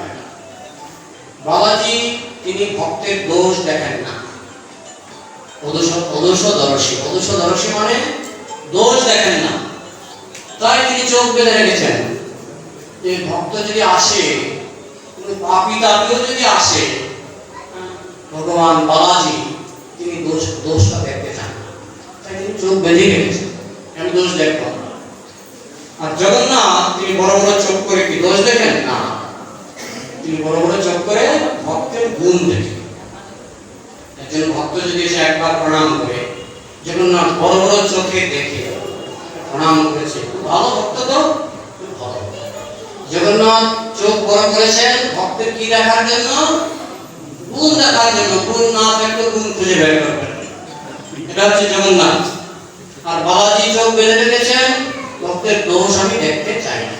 বালাজি তিনি ভক্তের দোষ দেখেন না, অদোষদর্শী মানে দোষ দেখেন না, তাই তিনি চোখ বেঁধে রেখেছেন যে ভক্ত যদি আসে, পাপী তাপিও যদি আসে, ভগবান বালাজি তিনি দোষটা দেখতে চান না, তাই তিনি চোখ বেঁধে রেখেছেন, আমি দোষ দেখব না। আর জগন্নাথ তিনি বড় বড় চোখ করে কি দোষ দেখেন না, তিনি বড় বড় চোখ করে ভক্তের গুণ দেখেন। একজন ভক্ত যদি এসে একবার প্রণাম করে, জগন্নাথ বড় বড় চোখে দেখে প্রণাম করেছে, খুব ভালো ভক্ত, তো খুব ভালো। জগন্নাথ চোখ বড় করেছেন ভক্তের কি দেখার জন্য? গুণ দেখার জন্য। গুণ না থাকলে গুণ খুঁজে বের করবেন, এটা হচ্ছে জগন্নাথ। আর বালাজি চোখ বেঁধে রেখেছেন ভক্তের দোষ আমি দেখতে চাই না।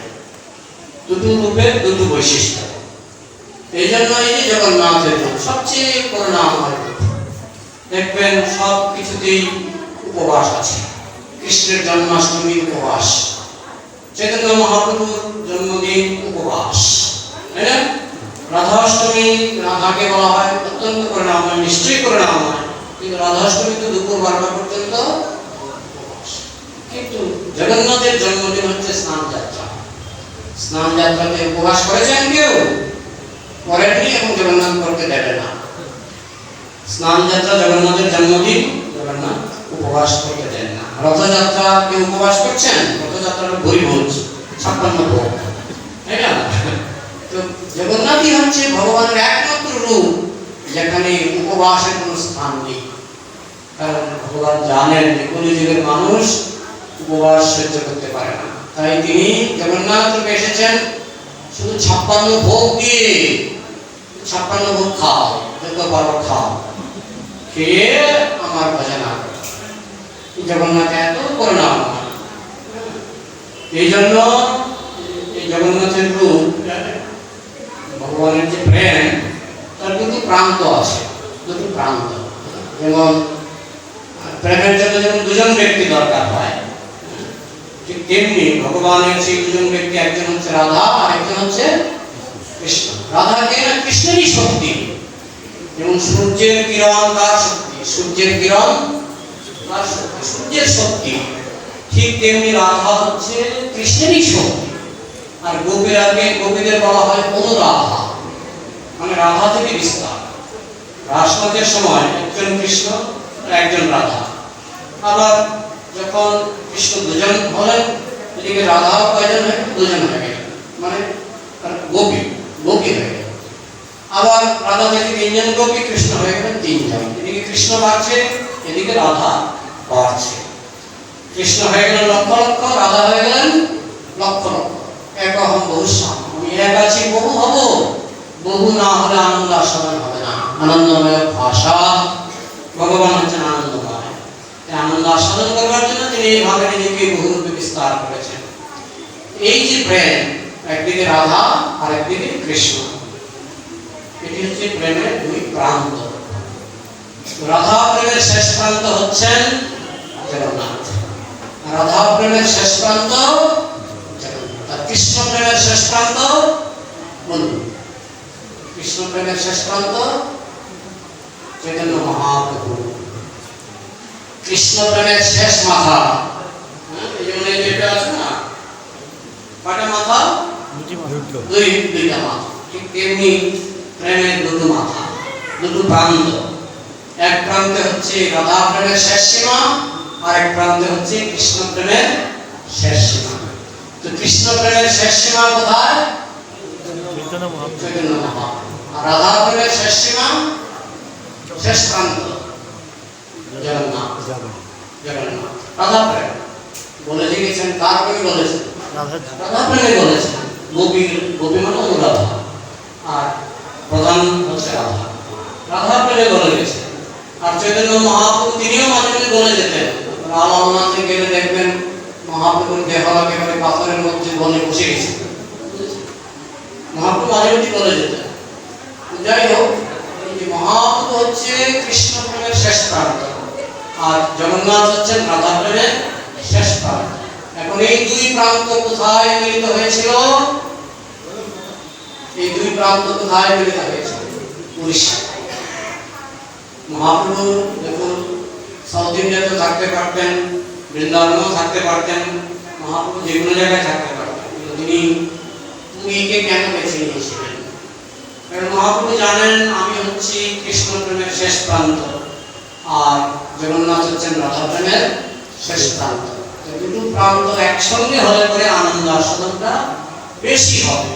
দুটো রূপের দুটো বৈশিষ্ট্য। এই জন্য এই যে জগন্নাথের রূপ সবচেয়ে করুণাময় রূপ। দেখবেন সব কিছুতেই উপবাস আছে। কৃষ্ণের জন্মাষ্টমী উপবাস, চৈতন্য মহাপ্রভুর জন্মদিন উপবাস, তাই না? রাধাষ্টমী, রাধাকে বলা হয় অত্যন্ত করুণাময়, নিশ্চয়ই করুণাময়, কিন্তু রাধাষ্টমী তো দুপুর 12টা পর্যন্ত উপবাস। কিন্তু জগন্নাথের জন্মদিন হচ্ছে স্নান যাত্রা। স্নান যাত্রাতে উপবাস করেছেন কেউ? করেননি এবং জগন্নাথ করতে দেবে না। স্নান যাত্রা জগন্নাথের জন্মদিন, জগন্নাথ উপবাস করতে দেন না। রথযাত্রা কেউ উপবাস করছেন? রথযাত্রাটা ভোজ, 56 ভোগ, তাই না? তো জগন্নাথই হচ্ছে ভগবানের একমাত্র রূপ যেখানে উপবাসের কোনো স্থান নেই। কারণ ভগবান জানেন যে কলিযুগের মানুষ উপবাস সহ্য করতে পারে না, তাই তিনি জগন্নাথ রূপে এসেছেন শুধু 56 ভোগ দিয়ে। 56 ভোগ খাও, যত পারো খাও, খেয়ে আমার ভজনা করো। জগন্নাথ এত করুণাময়। এই জন্য এই জগন্নাথের রূপ, ভগবানের যে প্রেম, তার দুটো প্রান্ত আছে, দুটো প্রান্ত। যেমন প্রেমের জন্য যেমন দুজন ব্যক্তি দরকার হয়, ঠিক তেমনি ভগবানের সেই দুজন ব্যক্তি, একজন হচ্ছে রাধা আর একজন হচ্ছে কৃষ্ণ। রাধাকে না কৃষ্ণেরই শক্তি, যেমন সূর্যের কিরণ তার শক্তি, সূর্যের কিরণ তার শক্তি, সূর্যের শক্তি, ঠিক তেমনি রাধা হচ্ছে কৃষ্ণেরই শক্তি। আর গোপীদের বলা হয় অনুরাধা, মানে রাধা থেকে বিস্তার। রাসনাথের সময় একজন কৃষ্ণ আর একজন রাধা। আবার যখন কৃষ্ণ দুজন হলেন, এদিকে রাধা কয়জন হয়ে দুজন হয়ে গেলেন, মানে গোপী হয়ে গেলেন। আবার রাধা থেকে 3 জন গোপী, কৃষ্ণ হয়ে গেলেন 3 জন। এদিকে কৃষ্ণ বাড়ছে, এদিকে রাধা বাড়ছে। কৃষ্ণ হয়ে গেলেন লক্ষ লক্ষ, রাধা হয়ে গেলেন লক্ষ লক্ষ। একহম বহুশ্যাম, আমি এক আছি, বহু হব। বহু না হলে আনন্দ আস্বাদন হবে না। আনন্দময় ভাষা, ভগবান হচ্ছেন আনন্দময়। আনন্দ আস্বাদন করবার জন্য তিনি এইভাবে নিজেকে বহুরূপে বিস্তার করেছেন। এই যে প্রেম, একদিকে রাধা আর একদিকে কৃষ্ণ, এটি হচ্ছে প্রেমের দুই প্রান্ত। রাধা প্রেমের শেষ প্রান্ত হচ্ছেন জগন্নাথ, রাধা প্রেমের শেষ প্রান্ত জগন্নাথ। আর কৃষ্ণ প্রেমের শেষ প্রান্ত বলুন? কৃষ্ণ প্রেমের শেষ প্রান্ত চৈতন্য মহাপ্রভু। কৃষ্ণ প্রেমের শেষ মাথা, এই জন্য যেটা আছে না, কয়টা মাথা? দুইটা মাথা। ঠিক তেমনি প্রেমের দুটো মাথা, দুটো প্রান্ত। এক প্রান্তে হচ্ছে রাধা প্রেমের শেষ সীমা, আর এক প্রান্তে হচ্ছে কৃষ্ণ প্রেমের শেষ সীমা। তো কৃষ্ণ প্রেমের শেষ সীমা কোথায়? চৈতন্য মহাপ্রভু। আর রাধা প্রেমের শেষ সীমা, শেষ প্রান্ত জগন্নাথ। রাধা প্রেম বলে দিয়েছেন, কার প্রেমে বলেছেন? রাধা প্রেমে বলেছেন। গোপী মানে অনুরাধা, আর প্রধান হচ্ছে রাধা। রাধা প্রেমে বলে গেছে। আর চৈতন্য মহাপ্রভু তিনিও মাঝে মাঝে বলে যেতেন। রামায়ণে গেলে দেখবেন মহাপ্রভুর দেহ একেবারে পাথরের মধ্যে বনে বসে গেছে। মহাপ্রভু মাঝে মাঝে বলে যেতেন। যাই হোক, মহাপ্রভু হচ্ছে কৃষ্ণ প্রেমের শেষ প্রান্ত, আর জগন্নাথ হচ্ছেন রাধা প্রেমের শেষ প্রান্ত। এখন এই দুই প্রান্ত কোথায় মিলিত হয়েছিল? এই দুই প্রান্ত কোথায় মিলিত হয়েছিল? উড়িষ্যা। মহাপ্রভু যখন সাউথ ইন্ডিয়াতে থাকতে পারতেন, বৃন্দাবনেও থাকতে পারতেন, মহাপ্রভু যে কোনো জায়গায় থাকতে পারতেন, কিন্তু তিনি পুরীকে কেন বেছে নিয়েছিলেন? কারণ মহাপ্রভু জানেন আমি হচ্ছি কৃষ্ণ প্রেমের শেষ প্রান্ত, আর জগন্নাথ হচ্ছেন রাধা প্রেমের শেষ প্রান্ত। দুটো প্রান্ত একসঙ্গে হলে পরে আনন্দ আস্বাদনটা বেশি হবে।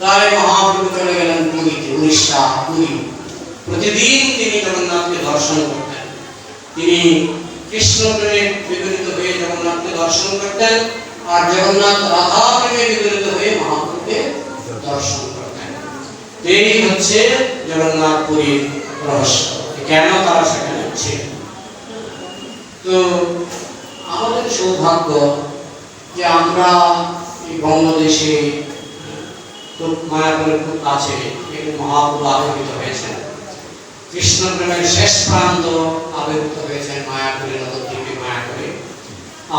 তাই মহাপ্রভু চলে গেলেন পুরীতে, উড়িষ্যা, পুরী। প্রতিদিন তিনি জগন্নাথকে দর্শন করতেন। তিনি কৃষ্ণ প্রেমে বিগলিত হয়ে জগন্নাথকে দর্শন করতেন, আর জগন্নাথ রাধা প্রেমে বিগলিত হয়ে মহাপ্রভুকে দর্শন করতেন। এই হচ্ছে জগন্নাথ পুরীর রহস্য, কেন তারা সেখানে ছিল। তো আমাদের সৌভাগ্য যে আমরা এই বঙ্গদেশে খুব মায়াপুরের খুব কাছে এই মহাপ্রভু আবির্ভূত হয়েছেন। কৃষ্ণ প্রেমের শেষ প্রান্ত আবির্ভূত হয়েছেন মায়াপুরী নবদ্বীপে মায়াপুরে,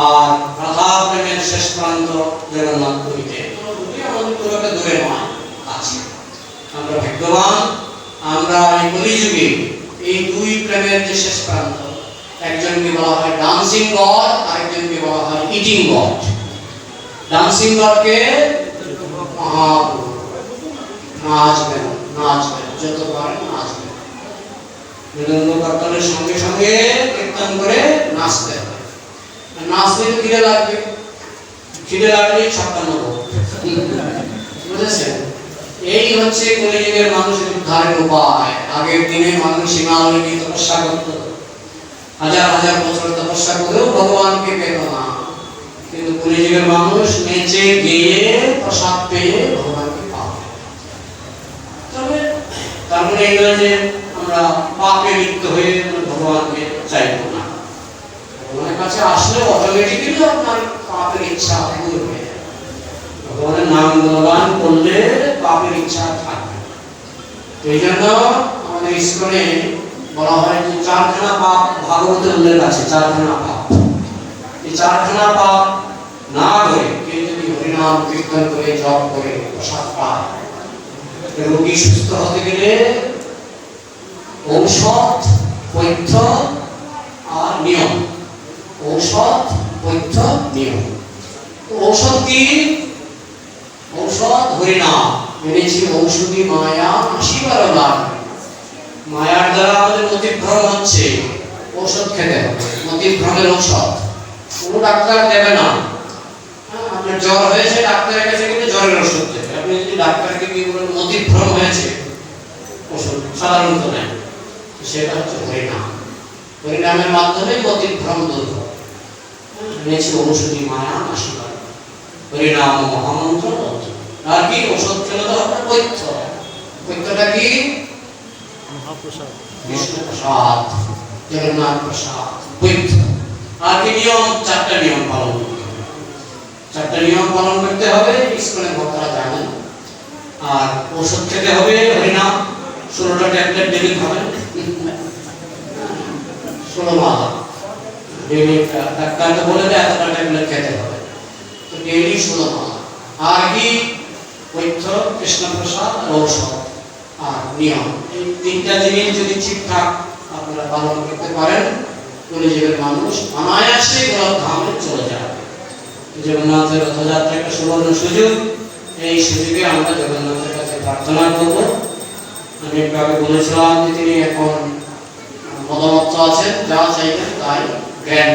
আর রাধা প্রেমের শেষ প্রান্ত জগন্নাথ পুরীতে। আমাদের খুব একটা দূরে নয়, কাছে। আমরা ভাগ্যবান, আমরা এই কলিযুগে এই দুই প্রেমের যে শেষ প্রান্ত, একজনকে বলা হয় ডান্সিং গড, আরেকজনকে বলা হয় ইটিং গড। ডান্সিং গডকে মহাপ্রভু, নাচবেন নাচবেন, যত পারেন নাচবেন, মৃদঙ্গ কীর্তনের সঙ্গে সঙ্গে কীর্তন করে নাচতে হবে। নাচলে তো খিদে লাগবে, খিদে লাগলে ছাপ্পান্ন বুঝেছেন? এই হচ্ছে কলিযুগের মানুষের উদ্ধারের উপায়। আগের দিনে মানুষ হিমালয় নিয়ে তপস্যা করত, হাজার হাজার বছর তপস্যা করেও ভগবানকে পেত না, কিন্তু কলিযুগের মানুষ নেচে গেয়ে প্রসাদ পেয়ে ভগবানকে পাবে। তবে তার মানে এই নয় যে আমরা পাপে লিপ্ত হয়ে ভগবানকে চাইব না। ভগবানের কাছে আসলে অটোমেটিক্যালি আপনার পাপের ইচ্ছা দূর হয়ে যাবে। ভগবানের নাম গুণগান করলে পাপের ইচ্ছা থাকবে। এই জন্য আমাদের ইস্কনে বলা হয় যে চারখানা পাপ ভাগবতের উল্লেখ আছে, চারখানা পাপ। এই চারখানা পাপ না করে কেউ যদি হরিনাম কীর্তন করে জপ করে প্রসাদ পায়, রোগী সুস্থ হতে গেলে ঔষধ, পথ্য আর নিয়ম। ঔষধ, পথ্য, নিয়ম। ঔষধ কি? ঔষধ হরিনাম। এনেছি ঔষধি মায়া আসিবার লাভ। মায়ার দ্বারা আমাদের মতিভ্রম হচ্ছে, ঔষধ খেতে হবে। মতিভ্রমের ঔষধ কোনো ডাক্তার দেবে না। আপনার জ্বর হয়েছে, ডাক্তারের কাছে গেলে জ্বরের ওষুধ দেবে। আপনি যদি ডাক্তারকে গিয়ে বলেন মতিভ্রম হয়েছে, ওষুধ সাধারণত নেন। সেটা হচ্ছে হরিনাম। হরিনামের মাধ্যমে মতিভ্রম দূর হয়। এনেছি ঔষধি মায়া আসিবার। হরিনাম মহামন্ত্র। আর কি ওষুধ খেলে তো আপনার পথ্য। পথ্যটা কি? মহাপ্রসাদ, বিষ্ণু প্রসাদ, জগন্নাথ প্রসাদ, পথ্য। আর কি নিয়ম? চারটা নিয়ম পালন করতে হবে। চারটা নিয়ম পালন করতে হবে, ইস্কনের ভক্তরা জানেন। আর ওষুধ খেতে হবে হরিনাম, 16টা ট্যাবলেট ডেলি খাবেন, 16 মালা ডেলি। ডাক্তারকে বলে দেয় এতটা ট্যাবলেট খেতে হবে, তো ডেলি 16 মালা। আর কি? পথ্য, কৃষ্ণ প্রসাদ, ঔষধ আর নিয়ম। এই তিনটা জিনিস যদি ঠিকঠাক আপনারা পালন করতে পারেন, কলিযুগের মানুষ অনায়াসে ধামে চলে যাবে। জগন্নাথের রথযাত্রা একটা সুবর্ণ সুযোগ। এই সুযোগে আমরা জগন্নাথের কাছে প্রার্থনা করব। আমি একটু আগে বলেছিলাম যে তিনি এখন মদমত্ত আছেন, যা চাইবেন তাই জ্ঞান।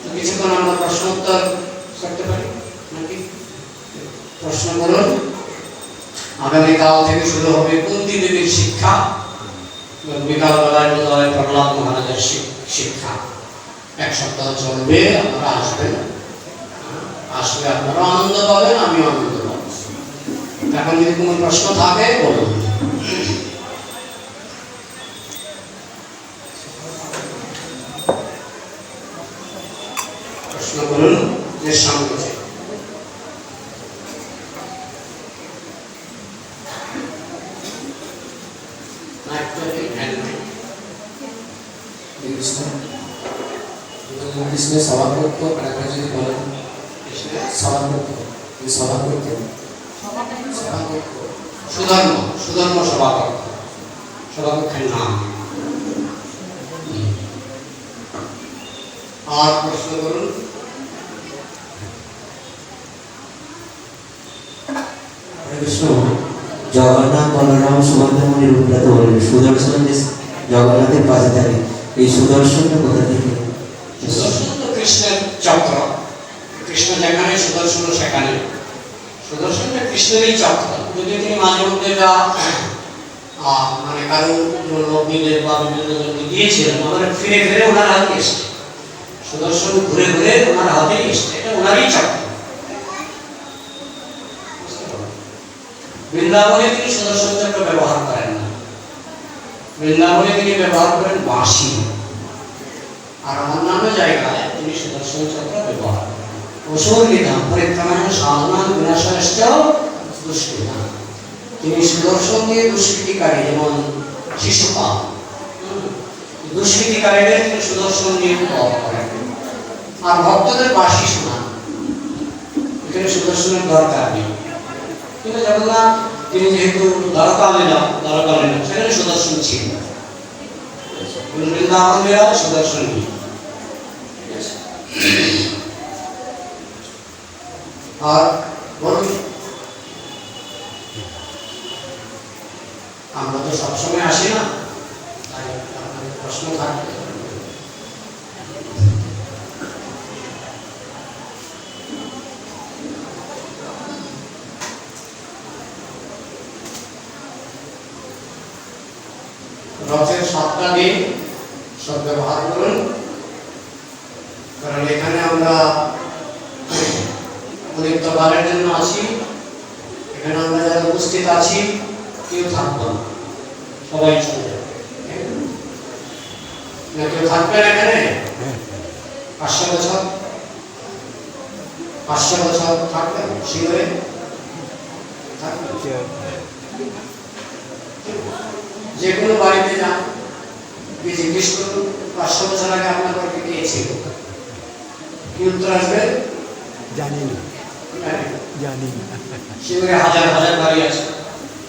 তো কিছুক্ষণ আমরা প্রশ্ন উত্তর করতে পারি নাকি? প্রশ্ন করুন। আগামীকাল থেকে শুরু হবে কুন্তি দেবীর শিক্ষা। বিকালবেলায় বোধহয় প্রহ্লাদ মহারাজের শিক্ষা। 1 সপ্তাহ চলবে। আপনারা আসবেন, আসলে আপনারা আনন্দ পাবেন, আমি আনন্দ পাবো। এখন যদি কোনো প্রশ্ন থাকে বলুন। প্রশ্ন করুন যে সামনে। কৃষ্ণের সভাপত্য আরেকটা যদি বলেন। সভাপত্য, সভাপত্য, সুধর্ম, সুধর্ম সভাপত্য, সভাপক্ষের নাম। আর প্রশ্ন করুন। কৃষ্ণ জগন্নাথ বলরাম সুভদ্রামণি রূপটা তো বললেন, সুদর্শন যে জগন্নাথের পাশে থাকে, এই সুদর্শনটা কোথা থেকে? সুদর্শন তো কৃষ্ণের চক্র। কৃষ্ণ যেখানে সুদর্শন সেখানে। সুদর্শনটা কৃষ্ণেরই চক্র। যদি তিনি মাঝে মধ্যে মানে কারো লগ্নিদের বা বিভিন্ন দিয়েছিলেন, ওনারা ফিরে ফিরে ওনার হাতে এসছে। সুদর্শন ঘুরে ঘুরে ওনার হাতেই এসছে, এটা ওনারই চক্র। বৃন্দাবনে তিনি সুদর্শন চক্র ব্যবহার করেন না। বৃন্দাবনে তিনি ব্যবহার করেন বাঁশি। আর অন্যান্য জায়গায় তিনি সুদর্শন চক্র ব্যবহার করেন। অসুর নিধান পরিত্রাণায় সাধনাং বিনাশাশ্চ দুষ্কৃতা, তিনি সুদর্শন দিয়ে দুষ্কৃতিকারী, যেমন শিশুপাল দুষ্কৃতিকারীদের তিনি সুদর্শন দিয়ে বধ করেন, আর ভক্তদের বাঁশি শোনান। এখানে সুদর্শনের দরকার নেই, কিন্তু জগন্নাথ তিনি যেহেতু দ্বারকালীলা সেখানে সুদর্শন ছিল, বৃন্দাবন লীলা সুদর্শন নেই। আর বলুন, আমরা তো সবসময় আসি না, তাই আপনাদের প্রশ্ন থাকবে। রথের 7টা দিন সব ব্যবহার করুন, কারণ এখানে আমরা অনেকবারের জন্য আছি। এখানে আমরা যারা উপস্থিত আছি কেউ থাকবো না, সবাই চলে যাবে। না কেউ থাকবেন এখানে 500 বছর 500 বছর থাকবেন শিবিরে থাকবেন। যে কোনো বাড়িতে যান, জিজ্ঞেস করুন 500 বছর আগে আপনার বাড়িতে কে ছিল, কি উত্তর আসবে? জানি না। শিবিরে হাজার হাজার বাড়ি আছে,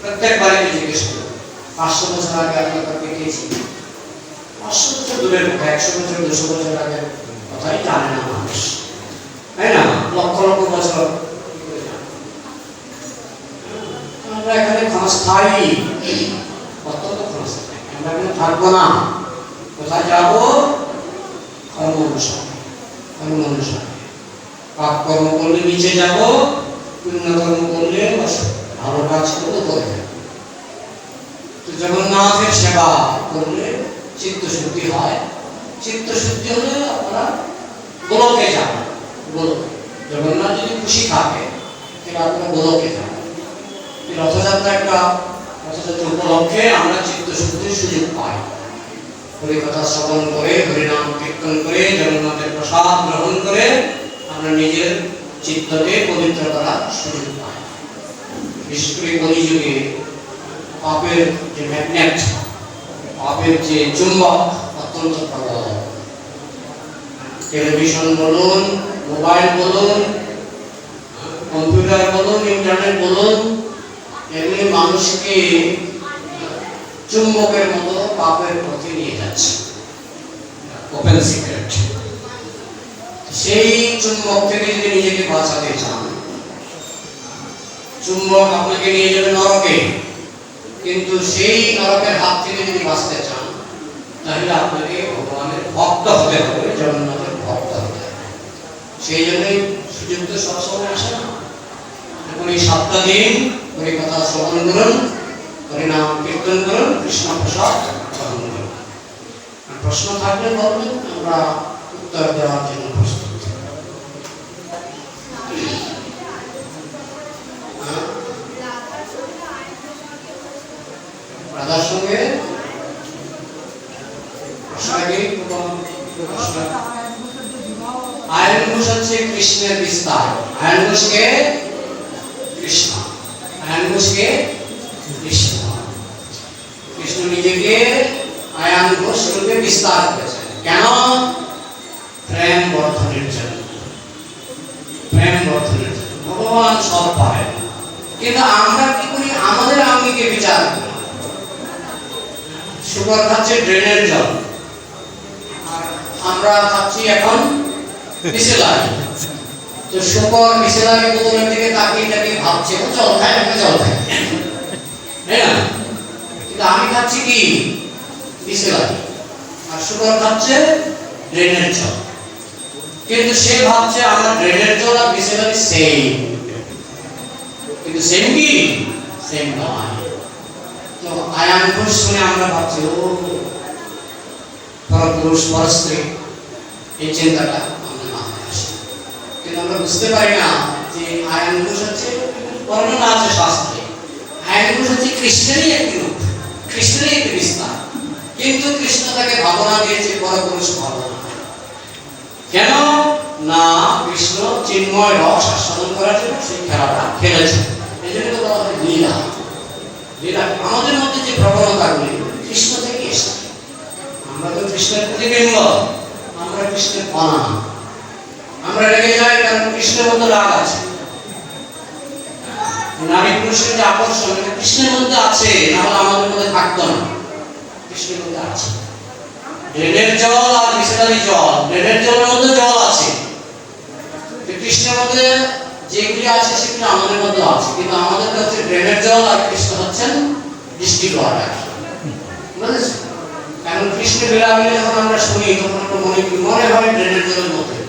প্রত্যেক বাড়িতে জিজ্ঞেস করুন 500 বছর আগে আপনার বাড়িতে কে ছিল। 500 বছর দূরের কথা, 100 বছর 200 বছর আগে কথাই জানে না মানুষ, তাই না? লক্ষ লক্ষ বছর আমরা এখানে ক্ষণস্থায়ী, অত্যন্ত ক্ষণস্থায়ী। আমরা এখানে থাকবো না, কোথায় যাবো? কর্ম অনুসারে, কর্ম অনুসারে। পাপ কর্ম করলে নিচে যাব, পুণ্য কর্ম করলে ভালো কাজ করবো করে যাবো। তো জগন্নাথের সেবা করলে চিত্তশুদ্ধি হয়। চিত্তশুদ্ধি হলে আপনারা গোলকে যাবেন। গোলকে জগন্নাথ যদি খুশি থাকে তাহলে আপনারা গোলকে যাবেন। রথযাত্রা উপলক্ষে আমরা চিত্তশুদ্ধির সুযোগ পাই। হরিকথা শ্রবণ করে, হরিনাম কীর্তন করে, জগন্নাথের প্রসাদ গ্রহণ করে আমরা নিজের চিত্তকে পবিত্র করার সুযোগ পাই। বিশেষ করে কলিযুগে পাপের যে ম্যাগনেট, পাপের যে চুম্বক অত্যন্ত প্রবল। টেলিভিশন বলুন, মোবাইল বলুন, কম্পিউটার বলুন, ইন্টারনেট বলুন, এগুলি মানুষকে চুম্বকের মতো পাপের পথে নিয়ে যাচ্ছে। Open secret. সেই চুম্বক থেকে যদি নিজেকে বাঁচাতে চান, চুম্বক আপনাকে নিয়ে যাবে নরকে, কিন্তু সেই নরকের হাত থেকে যদি বাঁচতে চান তাহলে আপনাকে ভগবানের ভক্ত হতে হবে, জগন্নাথের ভক্ত হতে হবে। সেই জন্যই সুযোগ তো সবসময় আসে না। এখন এই 7টা দিন হরিকথা শ্রবণ করুন, হরিনাম কীর্তন করুন, কৃষ্ণ প্রসাদ গ্রহণ করুন। প্রশ্ন থাকলে বলবেন, আমরা উত্তর দেওয়ার জন্য প্রস্তুত। রাধার সঙ্গে আয়ন ঘোষ হচ্ছে কৃষ্ণের বিস্তার। আয়ন ঘোষকে কৃষ্ণ, আয়ন ঘোষকে কৃষ্ণ, কৃষ্ণ নিজেকে আয়ন ঘোষ রূপে বিস্তার করেছেন। কেন? প্রেম বর্ধনের জন্য, প্রেম বর্ধনের জন্য। ভগবান সব পারেন, কিন্তু আমরা কি করি? আমাদের আঙ্গিকে বিচার করি। শুকর খাচ্ছে ড্রেনের জল, আর আমরা খাচ্ছি এখন বিসলারি। তো শুকর বিসলারি বোতলের দিকে তাকিয়ে তাকিয়ে ভাবছে ও জল খায়, ওকে জল খায়, তাই না? কিন্তু আমি খাচ্ছি কি? বিসলারি, আর শুকর খাচ্ছে ড্রেনের জল। কিন্তু সে ভাবছে আমার ড্রেনের জল আর বিসলারি সেম, কিন্তু সেম কি? সেম নয়। তো আয়ান ঘোষ শুনে আমরা ভাবছি ও পরপুরুষ পরস্ত্রী, এই চিন্তাটা আমাদের মাথায় আসে। কিন্তু আমরা বুঝতে পারি না যে আয়ান ঘোষ হচ্ছে, বর্ণনা আছে শাস্ত্রে, আয়ান ঘোষ হচ্ছে কৃষ্ণেরই একটি রূপ, কৃষ্ণেরই একটি বিস্তার। কিন্তু কৃষ্ণ তাকে ভাবনা দিয়েছে পরপুরুষ ভাবনা। কেন না? কৃষ্ণ চিন্ময় রস আস্বাদন করার জন্য সেই খেলাটা খেলেছে। এই জন্য তো বলা হয় লীলা। লীলা আমাদের মধ্যে যে প্রবণতাগুলি কৃষ্ণ থেকে এসেছে। আমরা তো কৃষ্ণের প্রতিবিম্ব, আমরা কৃষ্ণের কণা। আমরা রেগে যাই কারণ কৃষ্ণের মধ্যে রাগ আছে। নারী পুরুষের যে আকর্ষণ এটা কৃষ্ণের মধ্যে আছে, নাহলে আমাদের মধ্যে থাকতো না। কৃষ্ণের মধ্যে আছে। ড্রেনের জল আর মিশনারি জল, ড্রেনের জলের মধ্যে জল আছে, কৃষ্ণের মধ্যে যেগুলি আছে সেগুলি আমাদের মধ্যে আছে, কিন্তু আমাদের হচ্ছে ড্রেনের জল আর কৃষ্ণ হচ্ছেন ডিস্ট্রিক্ট ওয়াটার। বুঝেছেন? কারণ কৃষ্ণের লীলাগুলি যখন আমরা শুনি তখন আমরা মনে হয় ড্রেনের জলের মধ্যে।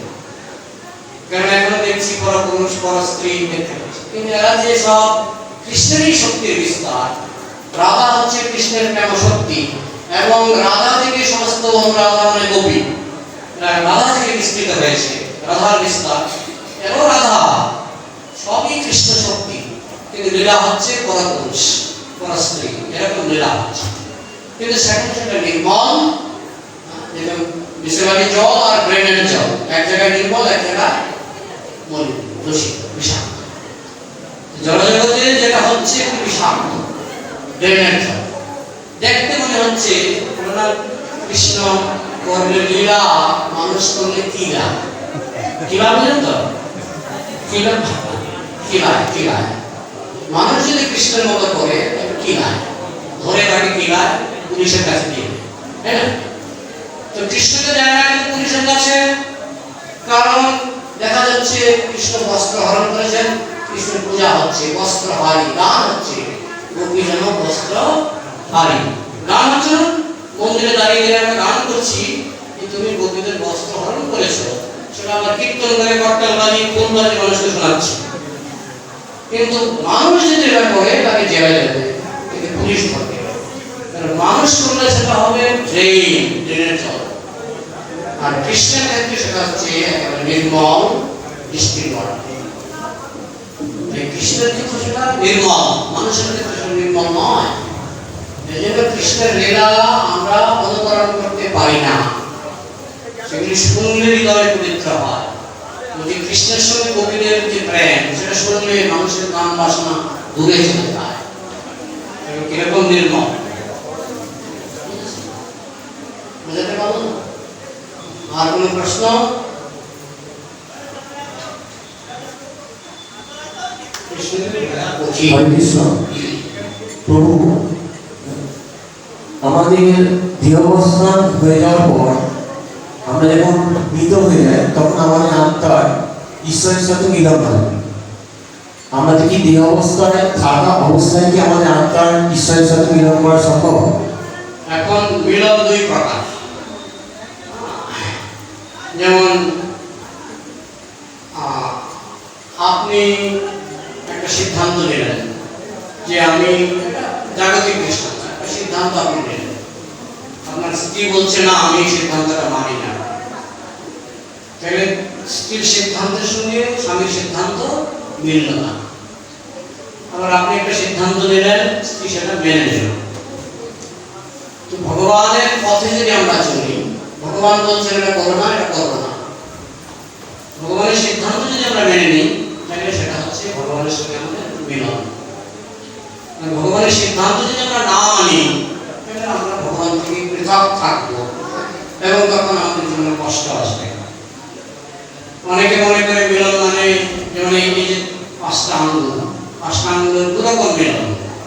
কারণ এখন দেখছি পরপুরুষ পর স্ত্রী দেখতে পাচ্ছি, কিন্তু এরা যে সব কৃষ্ণেরই শক্তির বিস্তার। রাধা হচ্ছে কৃষ্ণের প্রেম শক্তি, এবং রাধা থেকে সমস্ত রাধা মানে গোপী, রাধা থেকে বিস্তৃত হয়েছে রাধার বিস্তার। এবং রাধা সবই কৃষ্ণ শক্তি, কিন্তু লীলা হচ্ছে পরপুরুষ পর স্ত্রী, এরকম লীলা হচ্ছে। কিন্তু সেখানে সেটা নির্মল, যেরকম মিশনারি জল আর ড্রেনের জল, এক জায়গায় নির্মল, এক জায়গায় মলিন, দূষিত, বিষাক্ত। জলজগতে যেটা হচ্ছে একটু বিষাক্ত, ড্রেনের জল। দেখতে মনে হচ্ছে কৃষ্ণ করলে লীলা, মানুষ করলে কিলা। কিলা বলেন তো? কিলায় মানুষ যদি কৃষ্ণের মতো করে কিলায় ধরে তাকে কিলায় পুলিশের কাছে দিয়ে, তাই না? তো কৃষ্ণকে দেয় না পুলিশের কাছে, কারণ দেখা যাচ্ছে কৃষ্ণ বস্ত্র হরণ করেছেন, কৃষ্ণের পূজা হচ্ছে, বস্ত্র হারি, গান হচ্ছে, গোপী যেন বস্ত্র হারি, গান হচ্ছে। মন্দিরে দাঁড়িয়ে গেলে আমরা গান করছি, তুমি গোপীদের বস্ত্র হরণ করেছো, সেটা আমরা কীর্তন করে কট্টাল বাজি কোন বাজি মানুষকে শোনাচ্ছি। কিন্তু মানুষ যদি এটা করে তাকে জেলে যাবে, তাকে পুলিশ ধরবে। কারণ মানুষ করলে সেটা হবে ড্রেনের জল, আর কৃষ্ণের ক্ষেত্রে সেটা হচ্ছে একেবারে নির্মল ডিস্ট্রিক্ট ওয়াটার। কৃষ্ণের ক্ষেত্রে সেটা নির্মল, মানুষের ক্ষেত্রে সেটা নির্মল নয়। এই জন্য কৃষ্ণের লীলা আমরা অনুকরণ করতে পারি না, সেগুলি শুনলে হৃদয় পবিত্র হয়। যদি কৃষ্ণের সঙ্গে গোপীদের যে প্রেম, সেটা শুনলে মানুষের কাম বাসনা দূরে চলে যায়। কিরকম নির্মল, বুঝাতে পারো? আর কোন প্রশ্ন? প্রভু, আমাদের দেহাবসান হয়ে যাওয়ার পর আমরা যখন মৃত হয়ে যাই, তখন আমাদের আত্মার ঈশ্বরের সাথে মিলন হয়। আমাদের কি দেহ অবস্থায় থাকা অবস্থায় কি আমাদের আত্মার ঈশ্বরের সাথে মিলন করা সম্ভব? এখন মিলন দুই প্রকার। যেমন আপনি একটা সিদ্ধান্ত নিলেন যে আমি জাগতিক দৃষ্টান্ত, একটা সিদ্ধান্ত আপনি নিলেন, আপনার স্ত্রী বলছে না আমি এই সিদ্ধান্তটা মানি না, তাহলে স্ত্রীর সিদ্ধান্তের সঙ্গে স্বামীর সিদ্ধান্ত মিলল না। আবার আপনি একটা সিদ্ধান্ত নিলেন, স্ত্রী সেটা মেনে নিল। তো ভগবানের পথে যদি আমরা চলি, ভগবান বলছেন এটা করো না, এটা করবো না, ভগবানের সিদ্ধান্ত যদি আমরা মেনে নিই, তাহলে সেটা হচ্ছে ভগবানের সঙ্গে আমাদের মিলন। ভগবানের সিদ্ধান্ত যদি আমরা না মানি, তাহলে আমরা ভগবান থেকে পৃথক থাকবো, এবং তখন আমাদের জন্য কষ্ট আসবে। অনেকে মনে করে মিলন মানে যেমন এই যে পাঁচটা আঙ্গুল, পাঁচটা আঙ্গুলের দুরকম মিলন।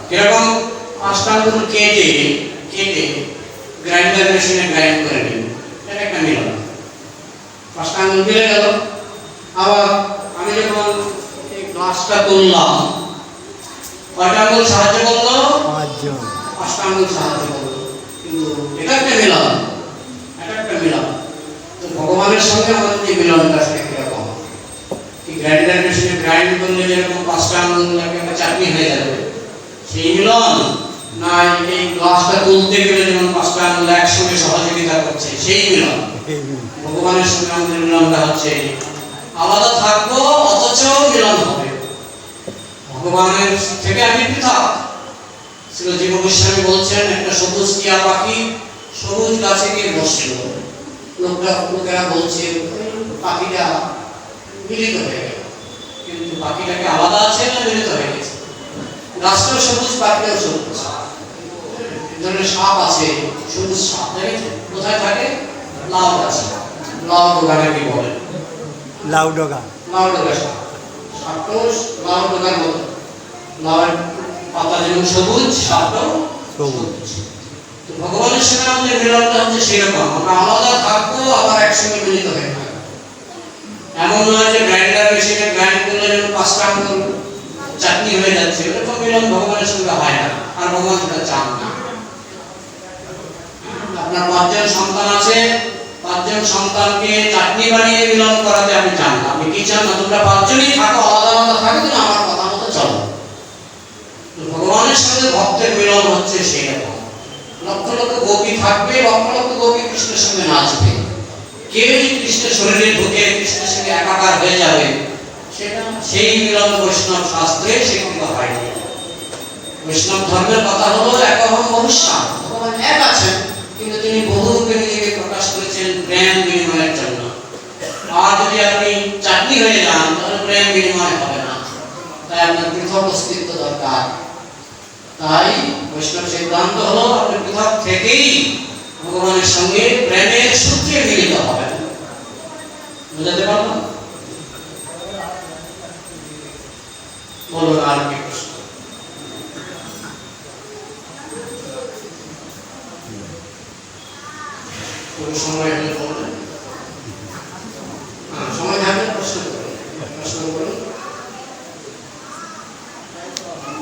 কিরকম? পাঁচটা আঙ্গুল কেটে গ্রাইন্ডার মেশিনে গ্রাইন্ড করে নিন, এটা একটা মিলন। পাঁচটা আঙ্গুল মিলে গেল। আবার আমি যখন এই গ্লাসটা তুললাম, কয়টা আঙ্গুল সাহায্য করলো? পাঁচটা আঙ্গুল সাহায্য করলো, কিন্তু এটা একটা মিলন, এটা একটা মিলন। তো ভগবানের সঙ্গে আমাদের যে মিলনটা সেটা কিরকম? কি গ্রাইন্ডার মেশিনে গ্রাইন্ড করলে যেরকম পাঁচটা আঙ্গুল একটা চাটনি হয়ে যাবে, সেই মিলন? না এই গ্লাসটা তুলতে গেলে যেমন পাঁচটা আঙ্গুল একসঙ্গে সহযোগিতা করছে, সেই মিলন? ভগবানের সঙ্গে আমাদের মিলনটা হচ্ছে আলাদা থাকবো অথচ মিলন হবে। ভগবানের থেকে আমি পৃথক। শ্রী জীব গোস্বামী বলছেন, একটা সবুজ টিয়া পাখি সবুজ গাছে গিয়ে বসছিল, লোকেরা বলছে পাখিটা মিলিত হয়ে গেল, কিন্তু পাখিটাকে আলাদা আছে না মিলিত হয়ে গেছে? গাছটাও সবুজ, পাখিটাও সবুজ। এই ধরনের সাপ আছে, সবুজ সাপ, দেখেছেন? কোথায় থাকে? লাউ গাছে। লাউ ডোগাটাকে বলে লাউ ডগা। লাউ ডোগা সাপ। সাপটাও লাউ ডোগার মতো, লাউয়ের পাতা যেমন সবুজ, সাপটাও সবুজ। তো ভগবানের সঙ্গে আমাদের মিলনটা হচ্ছে সেরকম, আমরা আলাদা থাকবো আবার একসঙ্গে মিলিত হয়ে থাকবো। এমন নয় যে গ্রাইন্ডার মেশিনে গ্রাইন্ড করলে যেন 5টা আঙুল চাটনি হয়ে যাচ্ছে, এরকম মিলন ভগবানের সঙ্গে হয় না, আর ভগবান সেটা চান না। আপনার 5 জন সন্তান আছে, 5 জন সন্তানকে চাটনি বানিয়ে মিলন করাতে আপনি চান না। আপনি কি চান? না তোমরা 5 জনই থাকো, আলাদা আলাদা থাকো, কিন্তু আমার কথা মতো চলো। ভগবানের সাথে ভক্তের মিলন হচ্ছে সেরকম। লক্ষ লক্ষ গোপী থাকবে, লক্ষ লক্ষ গোপী কৃষ্ণের সঙ্গে নাচবে। কেউ যদি কৃষ্ণের শরীরে ঢুকে কৃষ্ণের সঙ্গে একাকার হয়ে যাবে, সেটা সেই মিলন বৈষ্ণব শাস্ত্রে স্বীকৃত হয়নি। বৈষ্ণব ধর্মের কথা হলো একহম বহুশ্যাম, ভগবান এক আছেন, কিন্তু তিনি বহুরূপে নিজেকে প্রকাশ করেছেন প্রেম বিনিময়ের জন্য। আর যদি আপনি চাটনি হয়ে যান, তাহলে প্রেম বিনিময় হবে না। তাই আপনার পৃথক অস্তিত্ব দরকার। তাই বৈষ্ণব সিদ্ধান্ত হলো আপনি পৃথক থেকেই ভগবানের সঙ্গে প্রেমের সূত্রে মিলিত হবেন। বুঝাতে পারলাম? বলুন আর কি প্রশ্ন? কোনো সময় হলে বলবেন। সময় থাকলে প্রশ্ন করুন, প্রশ্ন করুন।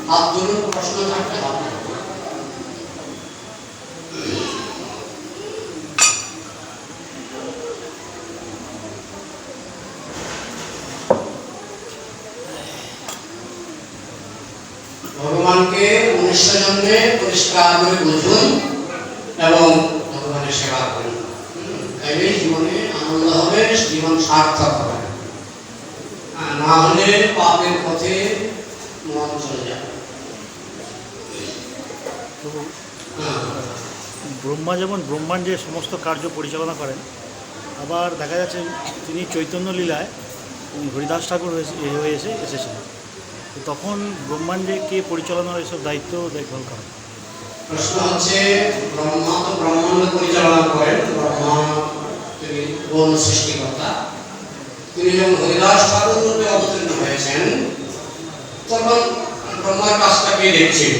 হাত ধরুন, প্রশ্ন থাকলে হবে। ভগবানকে 19 জন্মে পরিষ্কার করে বুঝুন এবং ভগবানের সেবা করুন। তাইলে জীবনে আনন্দ হবে, জীবন সার্থক হবে। না হলে পাপের পথে মন চলে যাবে। ব্রহ্মা যেমন ব্রহ্মাণ্ডের সমস্ত কার্য পরিচালনা করেন, আবার দেখা যাচ্ছে তিনি চৈতন্য লীলায় হরিদাস ঠাকুর হয়ে এসেছিলেন। তো তখন ব্রহ্মাণ্ডে কে পরিচালনার এসব দায়িত্ব দেখভাল করেন? প্রশ্ন হচ্ছে, ব্রহ্মা তো ব্রহ্মাণ্ড পরিচালনা করেন, ব্রহ্মা তিনি গৌণ সৃষ্টিকর্তা। তিনি যখন হরিদাস ঠাকুর রূপে অবতীর্ণ হয়েছেন, তখন ব্রহ্মার কাজটা কে দেখছিল?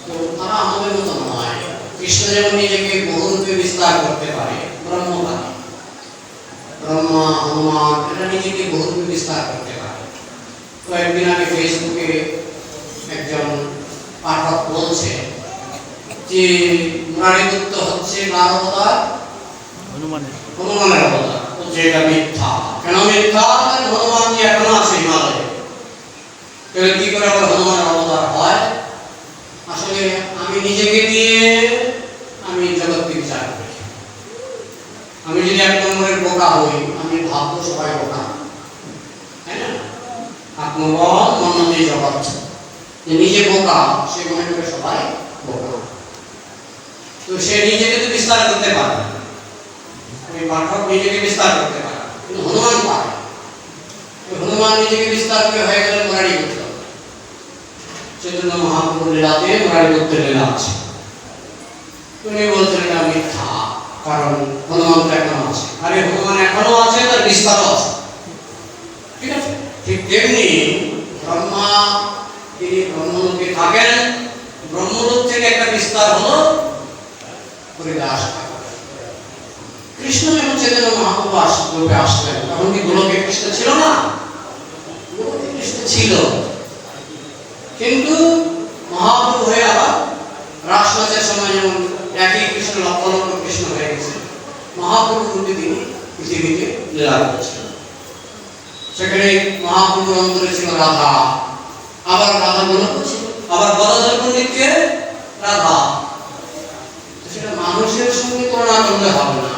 তো তারা আমাদের মতো নয়। কৃষ্ণ যেমন নিজেকে বহুরূপে বিস্তার করতে পারে, ব্রহ্ম পারে। ব্রহ্মা, হনুমান এরা নিজেকে বহুরূপে বিস্তার করতে পারে। কয়েকদিন আগে ফেসবুকে একজন পাঠক বলছে যে মুরারিদত্ত হচ্ছে কার অবতার? হনুমানের অবতার। বলছে এটা মিথ্যা। কেন মিথ্যা? হনুমান যে এখনো আছে হিমালয়ে, কি করে আবার হনুমানের অবতার হয়? আসলে আমি নিজেকে দিয়ে আমি জগৎকে বিচার করি। আমি যদি 1 নম্বরের বোকা হই, আমি ভাববো সবাই বোকা, তাই না? আত্মবল মন্নতি জগৎ, যে নিজে বোকা সে মনে করে সবাই বোকা। তো সে নিজেকে তো বিস্তার করতে পারে, ওই পাঠক নিজেকে বিস্তার করতে পারে, কিন্তু হনুমান পারে। হনুমান নিজেকে বিস্তার করে হয়ে গেলেন মুরারিদত্ত। চৈতন্য মহাপ্রভুর লীলাতে মুরারিদত্তের লীলা আছে। উনি বলছেন এটা মিথ্যা, কারণ হনুমান তো এখনো আছে। আরে হনুমান এখনো আছে, তার বিস্তারও আছে, ঠিক আছে? ঠিক তেমনি ব্রহ্মা তিনি ব্রহ্মলোকে থাকেন, ব্রহ্মলোক থেকে একটা বিস্তার হলো হরিদাস ঠাকুর। কৃষ্ণ যখন চৈতন্য মহাপ্রভু রূপে আসলেন, তখন কি গোলকে কৃষ্ণ ছিল না? গোলকে কৃষ্ণ ছিল, কিন্তু মহাপ্রভু হয়ে আবার রাসনাচের সময় যেমন একই কৃষ্ণ লক্ষ লক্ষ কৃষ্ণ হয়ে গেছে, মহাপ্রভু রূপে তিনি পৃথিবীতে লীলা করেছিলেন। সেখানে মহাপ্রভুর অন্তরে ছিল রাধা, আবার রাধা গোলক ছিল, আবার গদাধর পণ্ডিতকে রাধা। সেটা মানুষের সঙ্গে তুলনা করলে হবে না।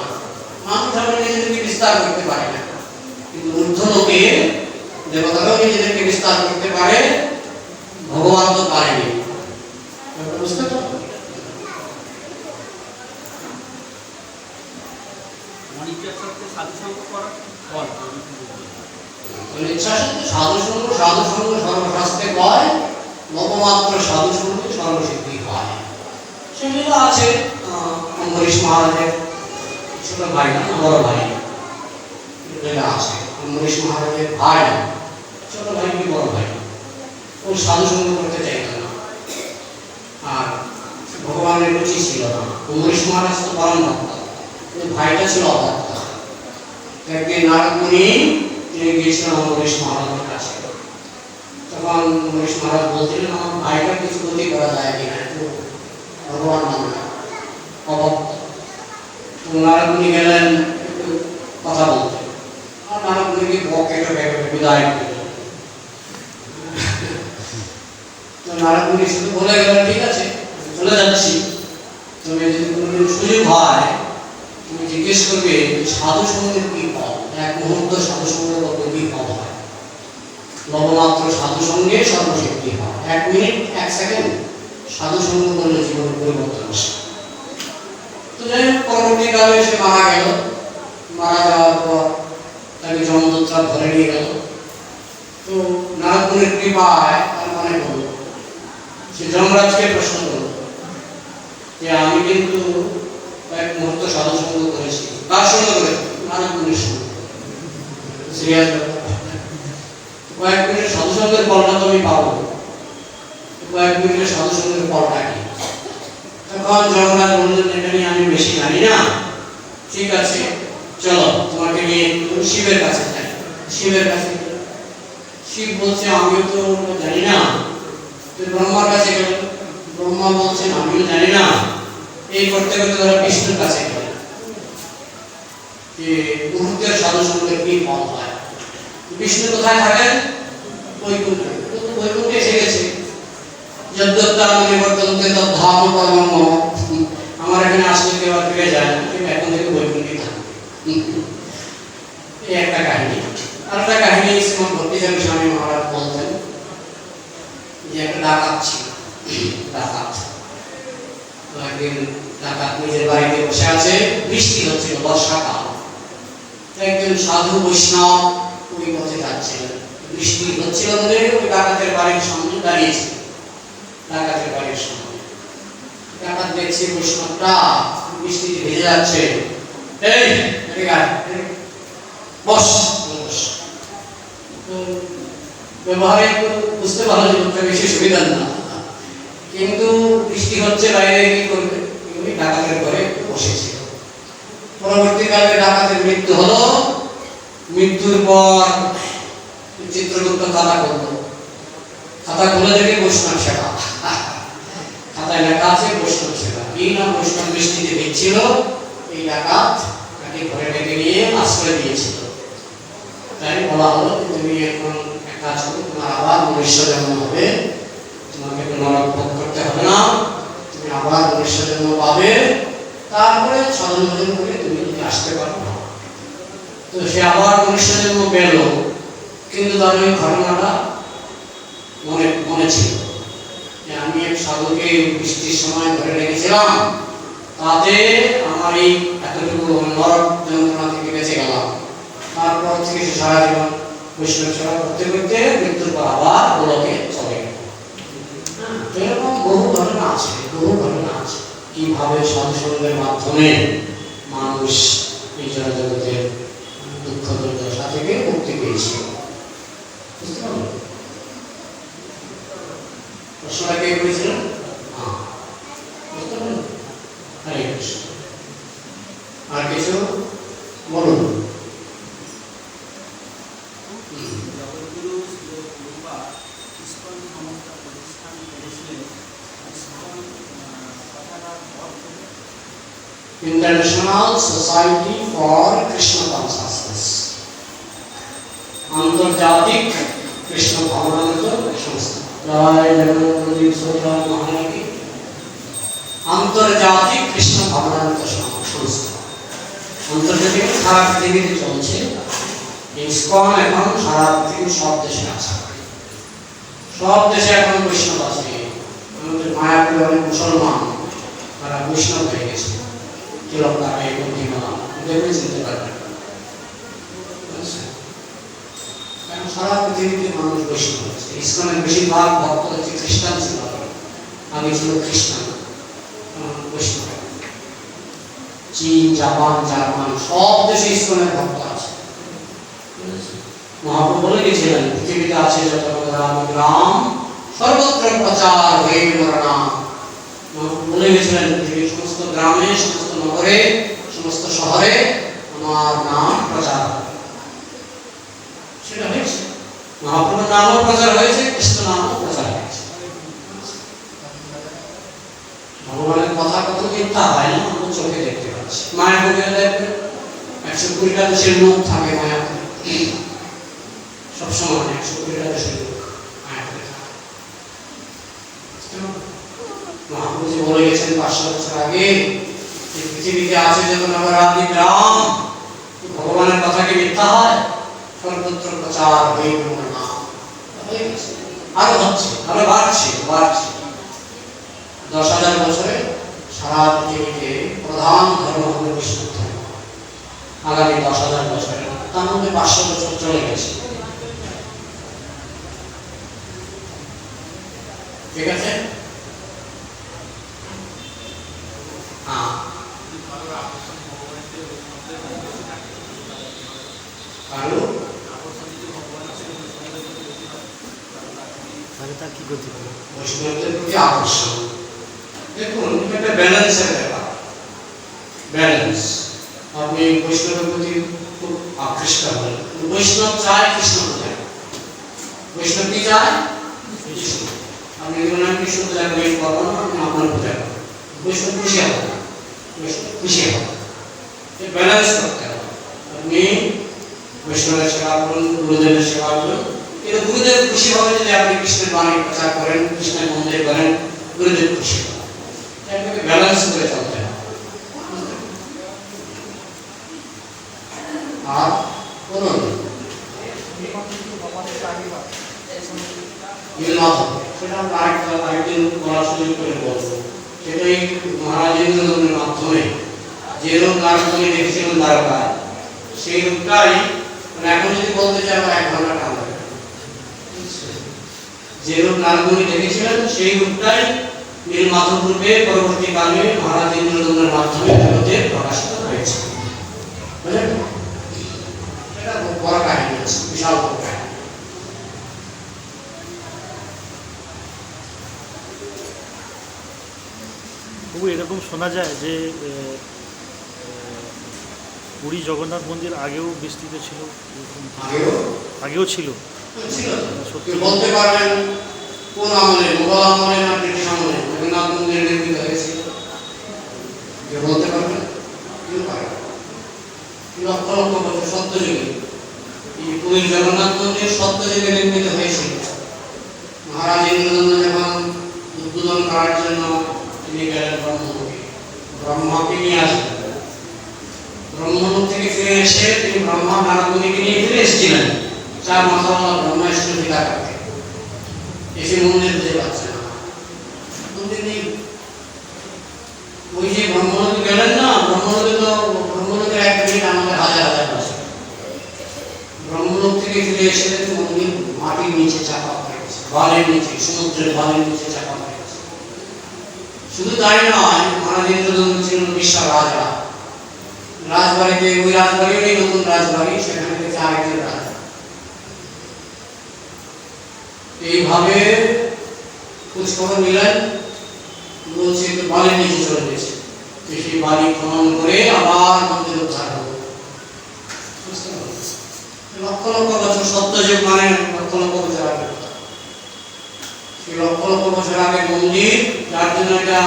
মানুষ আমরা নিজেদেরকে বিস্তার করতে পারি না, কিন্তু ঊর্ধ্ব লোকে দেবতারাও নিজেদেরকে বিস্তার করতে পারে, ভগবান তো পারেনি। বুঝতে পারো? সাধু সঙ্গ সর্বশাস্ত্রে কয়, নবমাত্র সাধু সঙ্গে সর্বসিদ্ধি হয়। সেগুলো আছে অম্বরীশ মহারাজের ছোট ভাই না বড় ভাই, এটা আছে অম্বরীশ মহারাজের ভাই, ছোট ভাই কি বড় ভাই, ও সাধু সঙ্গ করতে চাইত না, আর ভগবানের রুচি ছিল না। অম্বরীশ মহারাজ তো পরম ভক্ত, কিন্তু ভাইটা ছিল অভক্ত। একদিন নারদ মুনি তিনি গিয়েছিলেন অম্বরীশ মহারাজের কাছে। তখন অম্বরীশ মহারাজ বলছিলেন, আমার ভাইটা কিছু গতি করা যায় কিনা, একটু ভগবান মানে অভক্ত। নারদ মুনি গেলেন একটু কথা বলতে, আর নারদ মুনিকে কেটে বিদায় করলেন। তো নারদ মুনি শুধু বলে গেলেন, ঠিক আছে চলে যাচ্ছি, তুমি যদি কোনোদিন সুযোগ হয় তুমি জিজ্ঞেস করবে সাধু সঙ্গের কি ফল, এক মুহূর্ত সাধু সঙ্গের মধ্যে কি ফল হয়। নবমাত্র সাধু সঙ্গে সর্বশক্তি হয়, 1 মিনিট 1 সেকেন্ড সাধু সঙ্গ করলে জীবনের পরিবর্তন আসে। তো যাই হোক, পরবর্তীকালে সে মারা গেল। মারা যাওয়ার পর তাকে যমদূতরা ধরে নিয়ে গেল। তো নারদ মুনির কৃপায় তার মনে পড়ল, সে যমরাজকে প্রশ্ন করল যে আমি কিন্তু কয়েক মুহূর্ত সাধু সঙ্গ করেছি। কার সঙ্গে করেছি? নারদ মুনির সঙ্গে। সিরিয়াস কয়েক মিনিটের সাধু সঙ্গের ফলটা তো আমি পাবো, কয়েক মিনিটের সাধু সঙ্গের ফলটা কি? তখন যমরাজ বললেন, এটা নিয়ে আমি বেশি জানি না, ঠিক আছে চলো তোমাকে নিয়ে শিবের কাছে যাই। শিবের কাছে শিব বলছে, আমিও তো জানি না। তুই ব্রহ্মার কাছে গেল, ব্রহ্মা বলছেন আমিও জানি না। এই করতে করতে তারা বিষ্ণুর কাছে গেলেন যে মুহূর্তের সাধু সঙ্গের কি ফল হয়। বিষ্ণু কোথায় থাকেন? বৈকুণ্ঠে। বৈকুণ্ঠে এসে গেছে। আমার এখানে আসলে কেউ আর ফিরে যায় না, কিন্তু এখন থেকে বৈকুণ্ঠে থাকে। এই একটা কাহিনী। আর একটা কাহিনী শ্রীমৎ ভক্তিস্বামী স্বামী মহারাজ বলতেন যে একটা ডাকাত ছিল। ডাকাত একদিন ডাকাত নিজের বাড়িতে বসে আছে, বৃষ্টি হচ্ছিল, বর্ষাকাল। একজন সাধু বৈষ্ণব ওই পথে যাচ্ছিলেন, বৃষ্টি হচ্ছিল বলে ওই ডাকাতের বাড়ির সামনে দাঁড়িয়েছিল। ডাকাতের বাড়ির সামনে ডাকাত দেখছে বৈষ্ণবটা বৃষ্টিতে ভেজে যাচ্ছে, এই বস। ব্যবহারে বুঝতে পারলো যে লোকটা বেশি সুবিধা না, কিন্তু বৃষ্টি হচ্ছে বাইরে কি করবে, ডাকাতের ঘরে বসেছিল। পরবর্তীকালে ডাকাতের মৃত্যু হলো। মৃত্যুর পর চিত্রগুপ্ত খাতা করলো, খাতা খুলে দেখে বৈষ্ণব সেবা, খাতায় লেখা আছে বৈষ্ণব সেবা। এই না বৈষ্ণব বৃষ্টিতে ভিজছিল, এই ডাকাত তাকে ঘরে ডেকে নিয়ে আশ্রয় দিয়েছিল। তাই বলা হলো, তুমি এখন এক কাজ করো, তোমার আবার মনুষ্য জন্ম হবে, তোমাকে নরক ভোগ করতে হবে না, তুমি আবার মনুষ্য জন্ম পাবে, তারপরে সাধন ভজন করে তুমি যদি আসতে পারো। তো সে আবার মনুষ্য জন্ম পেল, কিন্তু তার ওই ঘটনাটা মনে ছিল যে আমি এক সাধুকে বৃষ্টির সময় ধরে রেখেছিলাম, তাতে আমার এই এতটুকু নরক যন্ত্রণা থেকে বেঁচে গেলাম। তারপর থেকে সে সারা জীবন বৈষ্ণব সেবা করতে করতে মৃত্যুর পর আবার গোলকে চলে গেল। এরকম বহু ঘটনা আছে, বহু ঘটনা আছে কিভাবে সাধুসঙ্গের মাধ্যমে মানুষ এই জগতের দুঃখ দুর্দশা থেকে মুক্তি পেয়েছিল। বুঝতে পারলেন? প্রশ্নটা কে করেছিলেন? বুঝতে পারলেন? হরে কৃষ্ণ। আর কিছু বলুন। International Society for Krishna Consciousness, আন্তর্জাতিক কৃষ্ণ ভাবনামৃত সংস্থা। জয় জগন্নাথ সরকার মহারানী। আন্তর্জাতিক কৃষ্ণ ভাবনামৃত সংস্থা, আন্তর্জাতিক সারা পৃথিবীতে চলছে। ইসকন এখন সারা পৃথিবীর সব দেশে আছে, সব দেশে এখন বৈষ্ণব আছে। আমাদের মায়াপুরে অনেক মুসলমান তারা বৈষ্ণব হয়ে গেছে। তিলকদার এই প্রতিমা দেখে চিনতে পারবেন। সারা পৃথিবীতে মানুষ বৈষ্ণব হচ্ছে। ইসকনের বেশিরভাগ ভক্ত হচ্ছে খ্রিস্টান ছিল, আগে ছিল খ্রিস্টান, বৈষ্ণব। চীন, জাপান, জার্মান সব দেশে ইসকনের ভক্ত আছে। মহাপ্রভু বলে গেছিলেন, পৃথিবীতে আছে যত গ্রাম সর্বত্র প্রচার হয়ে মোর নাম। মহাপ্রভু বলে গেছিলেন, পৃথিবীর সমস্ত গ্রামে, সমস্ত নগরে, সমস্ত শহরে আমার নাম প্রচার হবে। সেটা হয়েছে, মহাপ্রভুর নামও প্রচার হয়েছে, কৃষ্ণ নামও প্রচার হয়েছে। ভগবানের কথা কত মিথ্যা হয় না, আমরা চোখে দেখতে পাচ্ছি। মায়াপুরে দেখবেন 120টা দেশের লোক থাকে মায়াপুরে, সবসময় 120টা দেশের লোক মায়াপুরে থাকে। মহাপ্রভু বলে গেছেন 500 বছর আগে, পৃথিবীতে আছে যখন আমার আপনি গ্রাম, ভগবানের কথা কি মিথ্যা হয়? সর্বত্র প্রচার হয়ে মোর নাম। আরো হচ্ছে, আরো বাড়ছে। 10,000 বছরে সারা পৃথিবীতে প্রধান ধর্ম হবে বৈষ্ণব ধর্ম। আগামী 10,000 বছরে, তার মধ্যে 500 বছর চলে গেছে। ঠিক আছে। তাহলে তার কি করতে পারে? বৈষ্ণবদের প্রতি আকর্ষণ। দেখুন, একটা ব্যালেন্সের ব্যাপার। ব্যালেন্স। আপনি বৈষ্ণবের প্রতি খুব আকৃষ্ট হন, বৈষ্ণব চায় কৃষ্ণ পূজা। বৈষ্ণব কি চায়? কৃষ্ণ। আপনি যদি না কৃষ্ণ পূজা করেন, করবেন না, আপনি আপনার পূজা করেন, বৈষ্ণব খুশি হবে, বৈষ্ণব খুশি হবে। ব্যালেন্স করতে হবে। আপনি বৈষ্ণবের সেবা করুন, গুরুদেবের সেবা করুন, কিন্তু গুরুদেব খুশি হবে যদি আপনি কৃষ্ণের বাণী প্রচার করেন, কৃষ্ণের মন্দির করেন, গুরুদেব খুশি হবে। আপনাকে ব্যালেন্স করে চলতে হবে। আর বলুন, নীলমাধব, সেটা আমরা আরেকদিন বলার সুযোগ করে বলবো। সেটাই মহারাজ ইন্দ্রদম্নের মাধ্যমে যে রূপ নারদমুনি দেখেছিলেন দ্বারকায়, সেই রূপটাই এখন যদি বলতে চাই আমার 1 ঘন্টা টাইম লাগবে। যে রূপ নারদমুনি দেখেছিলেন সেই রূপটাই নীলমাধব রূপে পরবর্তীকালে মহারাজ ইন্দ্রদম্নের মাধ্যমে জগতে প্রকাশিত হয়েছে। বুঝলেন? এটা বড় কাহিনী আছে, বিশাল বড় কাহিনী। তবু এরকম শোনা যায় যে পুরী জগন্নাথ মন্দির আগেও বিস্তৃত ছিল, আগেও ছিল। সত্যি বলতে পারবেন কোন আমলে, মুঘল আমলে না ব্রিটিশ আমলে জগন্নাথ মন্দির নির্মিত হয়েছিল? কেউ বলতে পারবেন? কেউ পারে না। লক্ষ লক্ষ বছর সত্যযুগে এই পুরীর জগন্নাথ মন্দির সত্যযুগে নির্মিত হয়েছিল। মহারাজ ইন্দ্রদম্ন যখন উদ্বোধন করার জন্য তিনি গেলেন ব্রহ্মলোকে, ব্রহ্মাকে নিয়ে আসলেন। ব্রহ্মলোক থেকে ফিরে এসে তিনি ব্রহ্মা নারদমুনিকে নিয়ে ফিরে এসেছিলেন। 4 মাথাওয়ালা ব্রহ্মা এসেছিল পিতা কাছে, এসে মন্দির খুঁজে পাচ্ছেন না, মন্দির নেই। ওই যে ব্রহ্মলোকে গেলেন না, ব্রহ্মলোকের 1 মিনিট আমাদের 1000 বছর। ব্রহ্মলোক থেকে ফিরে এসে মন্দির মাটির নিচে চাপা পড়ে গেছে, বালির নিচে, সমুদ্রের বালির নিচে চাপা পড়ে গেছে। শুধু তাই নয়, মহারাজ ইন্দ্রদম্ন ছিলেন বিশ্ব রাজা। রাজবাড়িতে, ওই রাজবাড়িরই নতুন রাজবাড়ি, সেখানে থেকে আরেকজন রাজা। এইভাবে খোঁজখবর নিলেন, বলছে তো বালির নিচে চলে গেছে। সেই বালি খনন করে আবার মন্দির উদ্ধার হলো। লক্ষ লক্ষ বছর, সত্যযুগ মানে লক্ষ লক্ষ বছর আগে। সেই লক্ষ লক্ষ বছর আগে মন্দির, যার জন্য এটা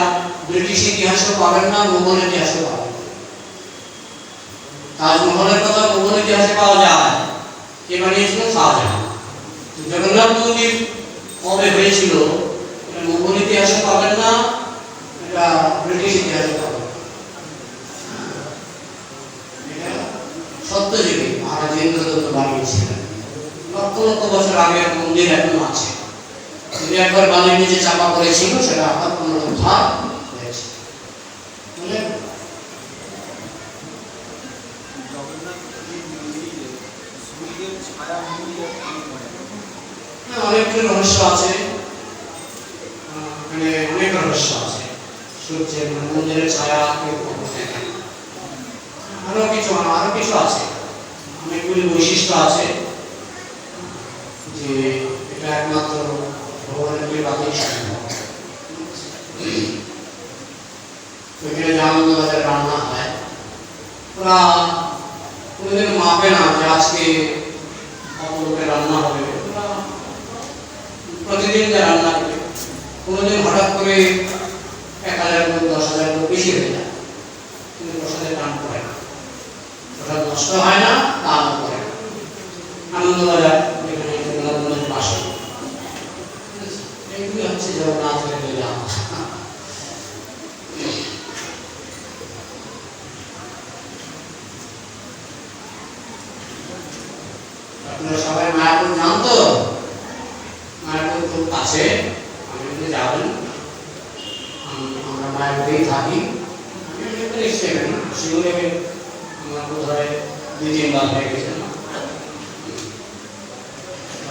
ব্রিটিশ ইতিহাসও পাবেন না, মুঘল ইতিহাসও পাবেন। তাজমহলের কথা মুঘল ইতিহাসে পাওয়া যায়, কে বানিয়েছিল? শাহজাহান। জগন্নাথ মন্দির কবে হয়েছিল এটা মুঘল ইতিহাসে পাবেন না, এটা ব্রিটিশ ইতিহাসে পাবেন। এটা সত্যযুগে মহারাজ ইন্দ্রদত্ত বানিয়েছিলেন। লক্ষ লক্ষ বছর আগের মন্দির এখনো আছে। যদি একবার বালির নিচে চাপা পড়েছিল, সেটা আবার পুনরুদ্ধার হয়েছে। বুঝলেন? জগন্নাথ মন্দিরে সূর্যের ছায়া মন্দির অনেকগুলো রহস্য আছে, মানে অনেক রহস্য আছে। সূর্যের মন্দিরের ছায়া কেউ কখনো দেখে না। আরো কিছু আছে, অনেকগুলি বৈশিষ্ট্য আছে যে এটা একমাত্র ভগবানের কৃপাতেই সম্ভব। ওইখানে যে আনন্দবাজার রান্না হয়, ওরা কোনোদিন মাপে না যে আজকে কত লোকের রান্না হবে। ওরা প্রতিদিন যে রান্না করে, কোনোদিন হঠাৎ করে 1000 লোক 10,000 লোক বেশি হয়ে যায়, কিন্তু প্রসাদের দাম পড়ে না, প্রসাদ নষ্ট হয় না, দামও পড়ে না। আনন্দবাজার যেখানে জগন্নাথের পাশে, এইগুলি হচ্ছে জগন্নাথের লীলা। আপনারা সবাই মায়াপুর যান তো? মায়াপুর খুব কাছে, আপনি যদি যাবেন, আমরা মায়াপুরেই থাকি। শিউরে আমরা বোধ হয় 2-3 বার হয়ে গেছে।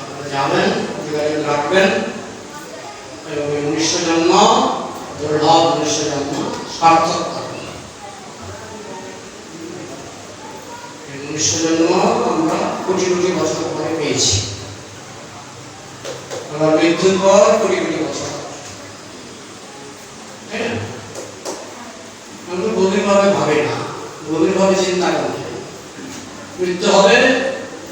আপনারা যাবেন, যোগাযোগ রাখবেন, এবং এই মনুষ্য জন্ম দুর্লভ, মনুষ্য জন্ম সার্থক করবেন। এই মনুষ্য জন্ম আমরা কোটি কোটি বছর পরে পেয়েছি, আবার মৃত্যুর পর কোটি কোটি বছর, তাই না? আমরা গভীরভাবে ভাবে না, গভীরভাবে চিন্তা করি। মৃত্যু হবে,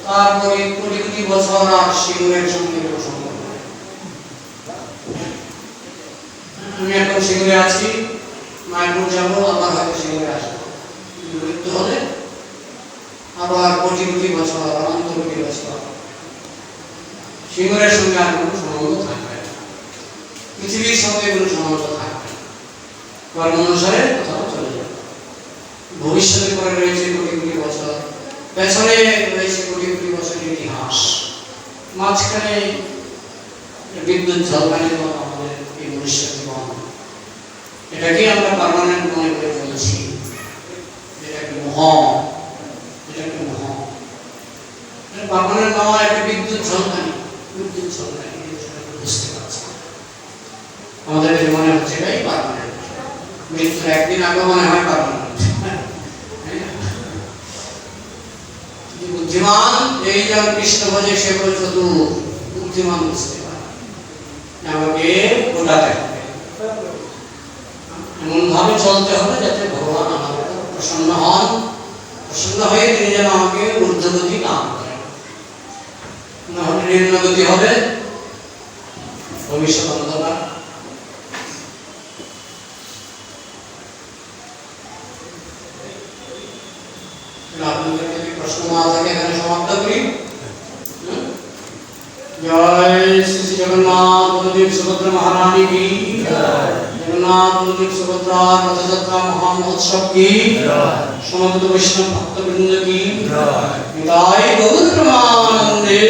তারপরে কোটি কোটি বছর আর শিউরের সঙ্গে কোনো সম্পর্ক নেই। আমি এখন শিউরে আছি, মায়াপুর যাবো, আবার হয়তো শিউরে আসবো। মৃত্যু হলে আবার কোটি কোটি বছর, অনন্ত কোটি বছর শিউরের সঙ্গে আর কোনো সম্বন্ধ থাকবে না, পৃথিবীর সঙ্গে কোনো সম্বন্ধ থাকবে না। কর্ম অনুসারে কোথাও চলে যাবে। ভবিষ্যতে পরে রয়েছে কোটি কোটি বছর, পেছনে রয়েছে কোটি কোটি বছরের ইতিহাস, মাঝখানে বিদ্যুৎ ঝলকানির মতো আমাদের এই মনুষ্য জীবন। এটাকে আমরা পার্মানেন্ট মনে করে চলছি, এটাকে মোহ, এটাকে মোহ। পার্মানেন্ট নয়, একটা বিদ্যুৎ ঝলকানি, বিদ্যুৎ ঝলকানি, বুঝতে পারছি আমাদের যে মনে হচ্ছে এটাই পার্মানেন্ট। মৃত্যুর একদিন আগে মনে হয় পার্মানেন্ট। বুদ্ধিমান এই যার কৃষ্ণ ভজে সে বলে চতুর, বুদ্ধিমান বুঝতে পারে আমাকে গোটাতে হবে, এমন ভাবে চলতে হবে যাতে ভগবান আমাদের প্রসন্ন হন, প্রসন্ন হয়ে তিনি যেন আমাকে ঊর্ধ্বগতি দান করেন। নাহলে নিম্নগতি হবে, ভবিষ্যৎ অন্ধকার। আপনাদের যদি প্রশ্ন না থাকে এখানে সমাপ্ত করি। জয় শ্রী শ্রী জগন্নাথ বলদেব সুভদ্রা মহারানী কি জয়। জগন্নাথ বলদেব সুভদ্রা রথযাত্রা মহামহোৎসব কি জয়। সমবেত বৈষ্ণব ভক্তবৃন্দ কি জয়। নিতাই গৌর প্রেমানন্দে।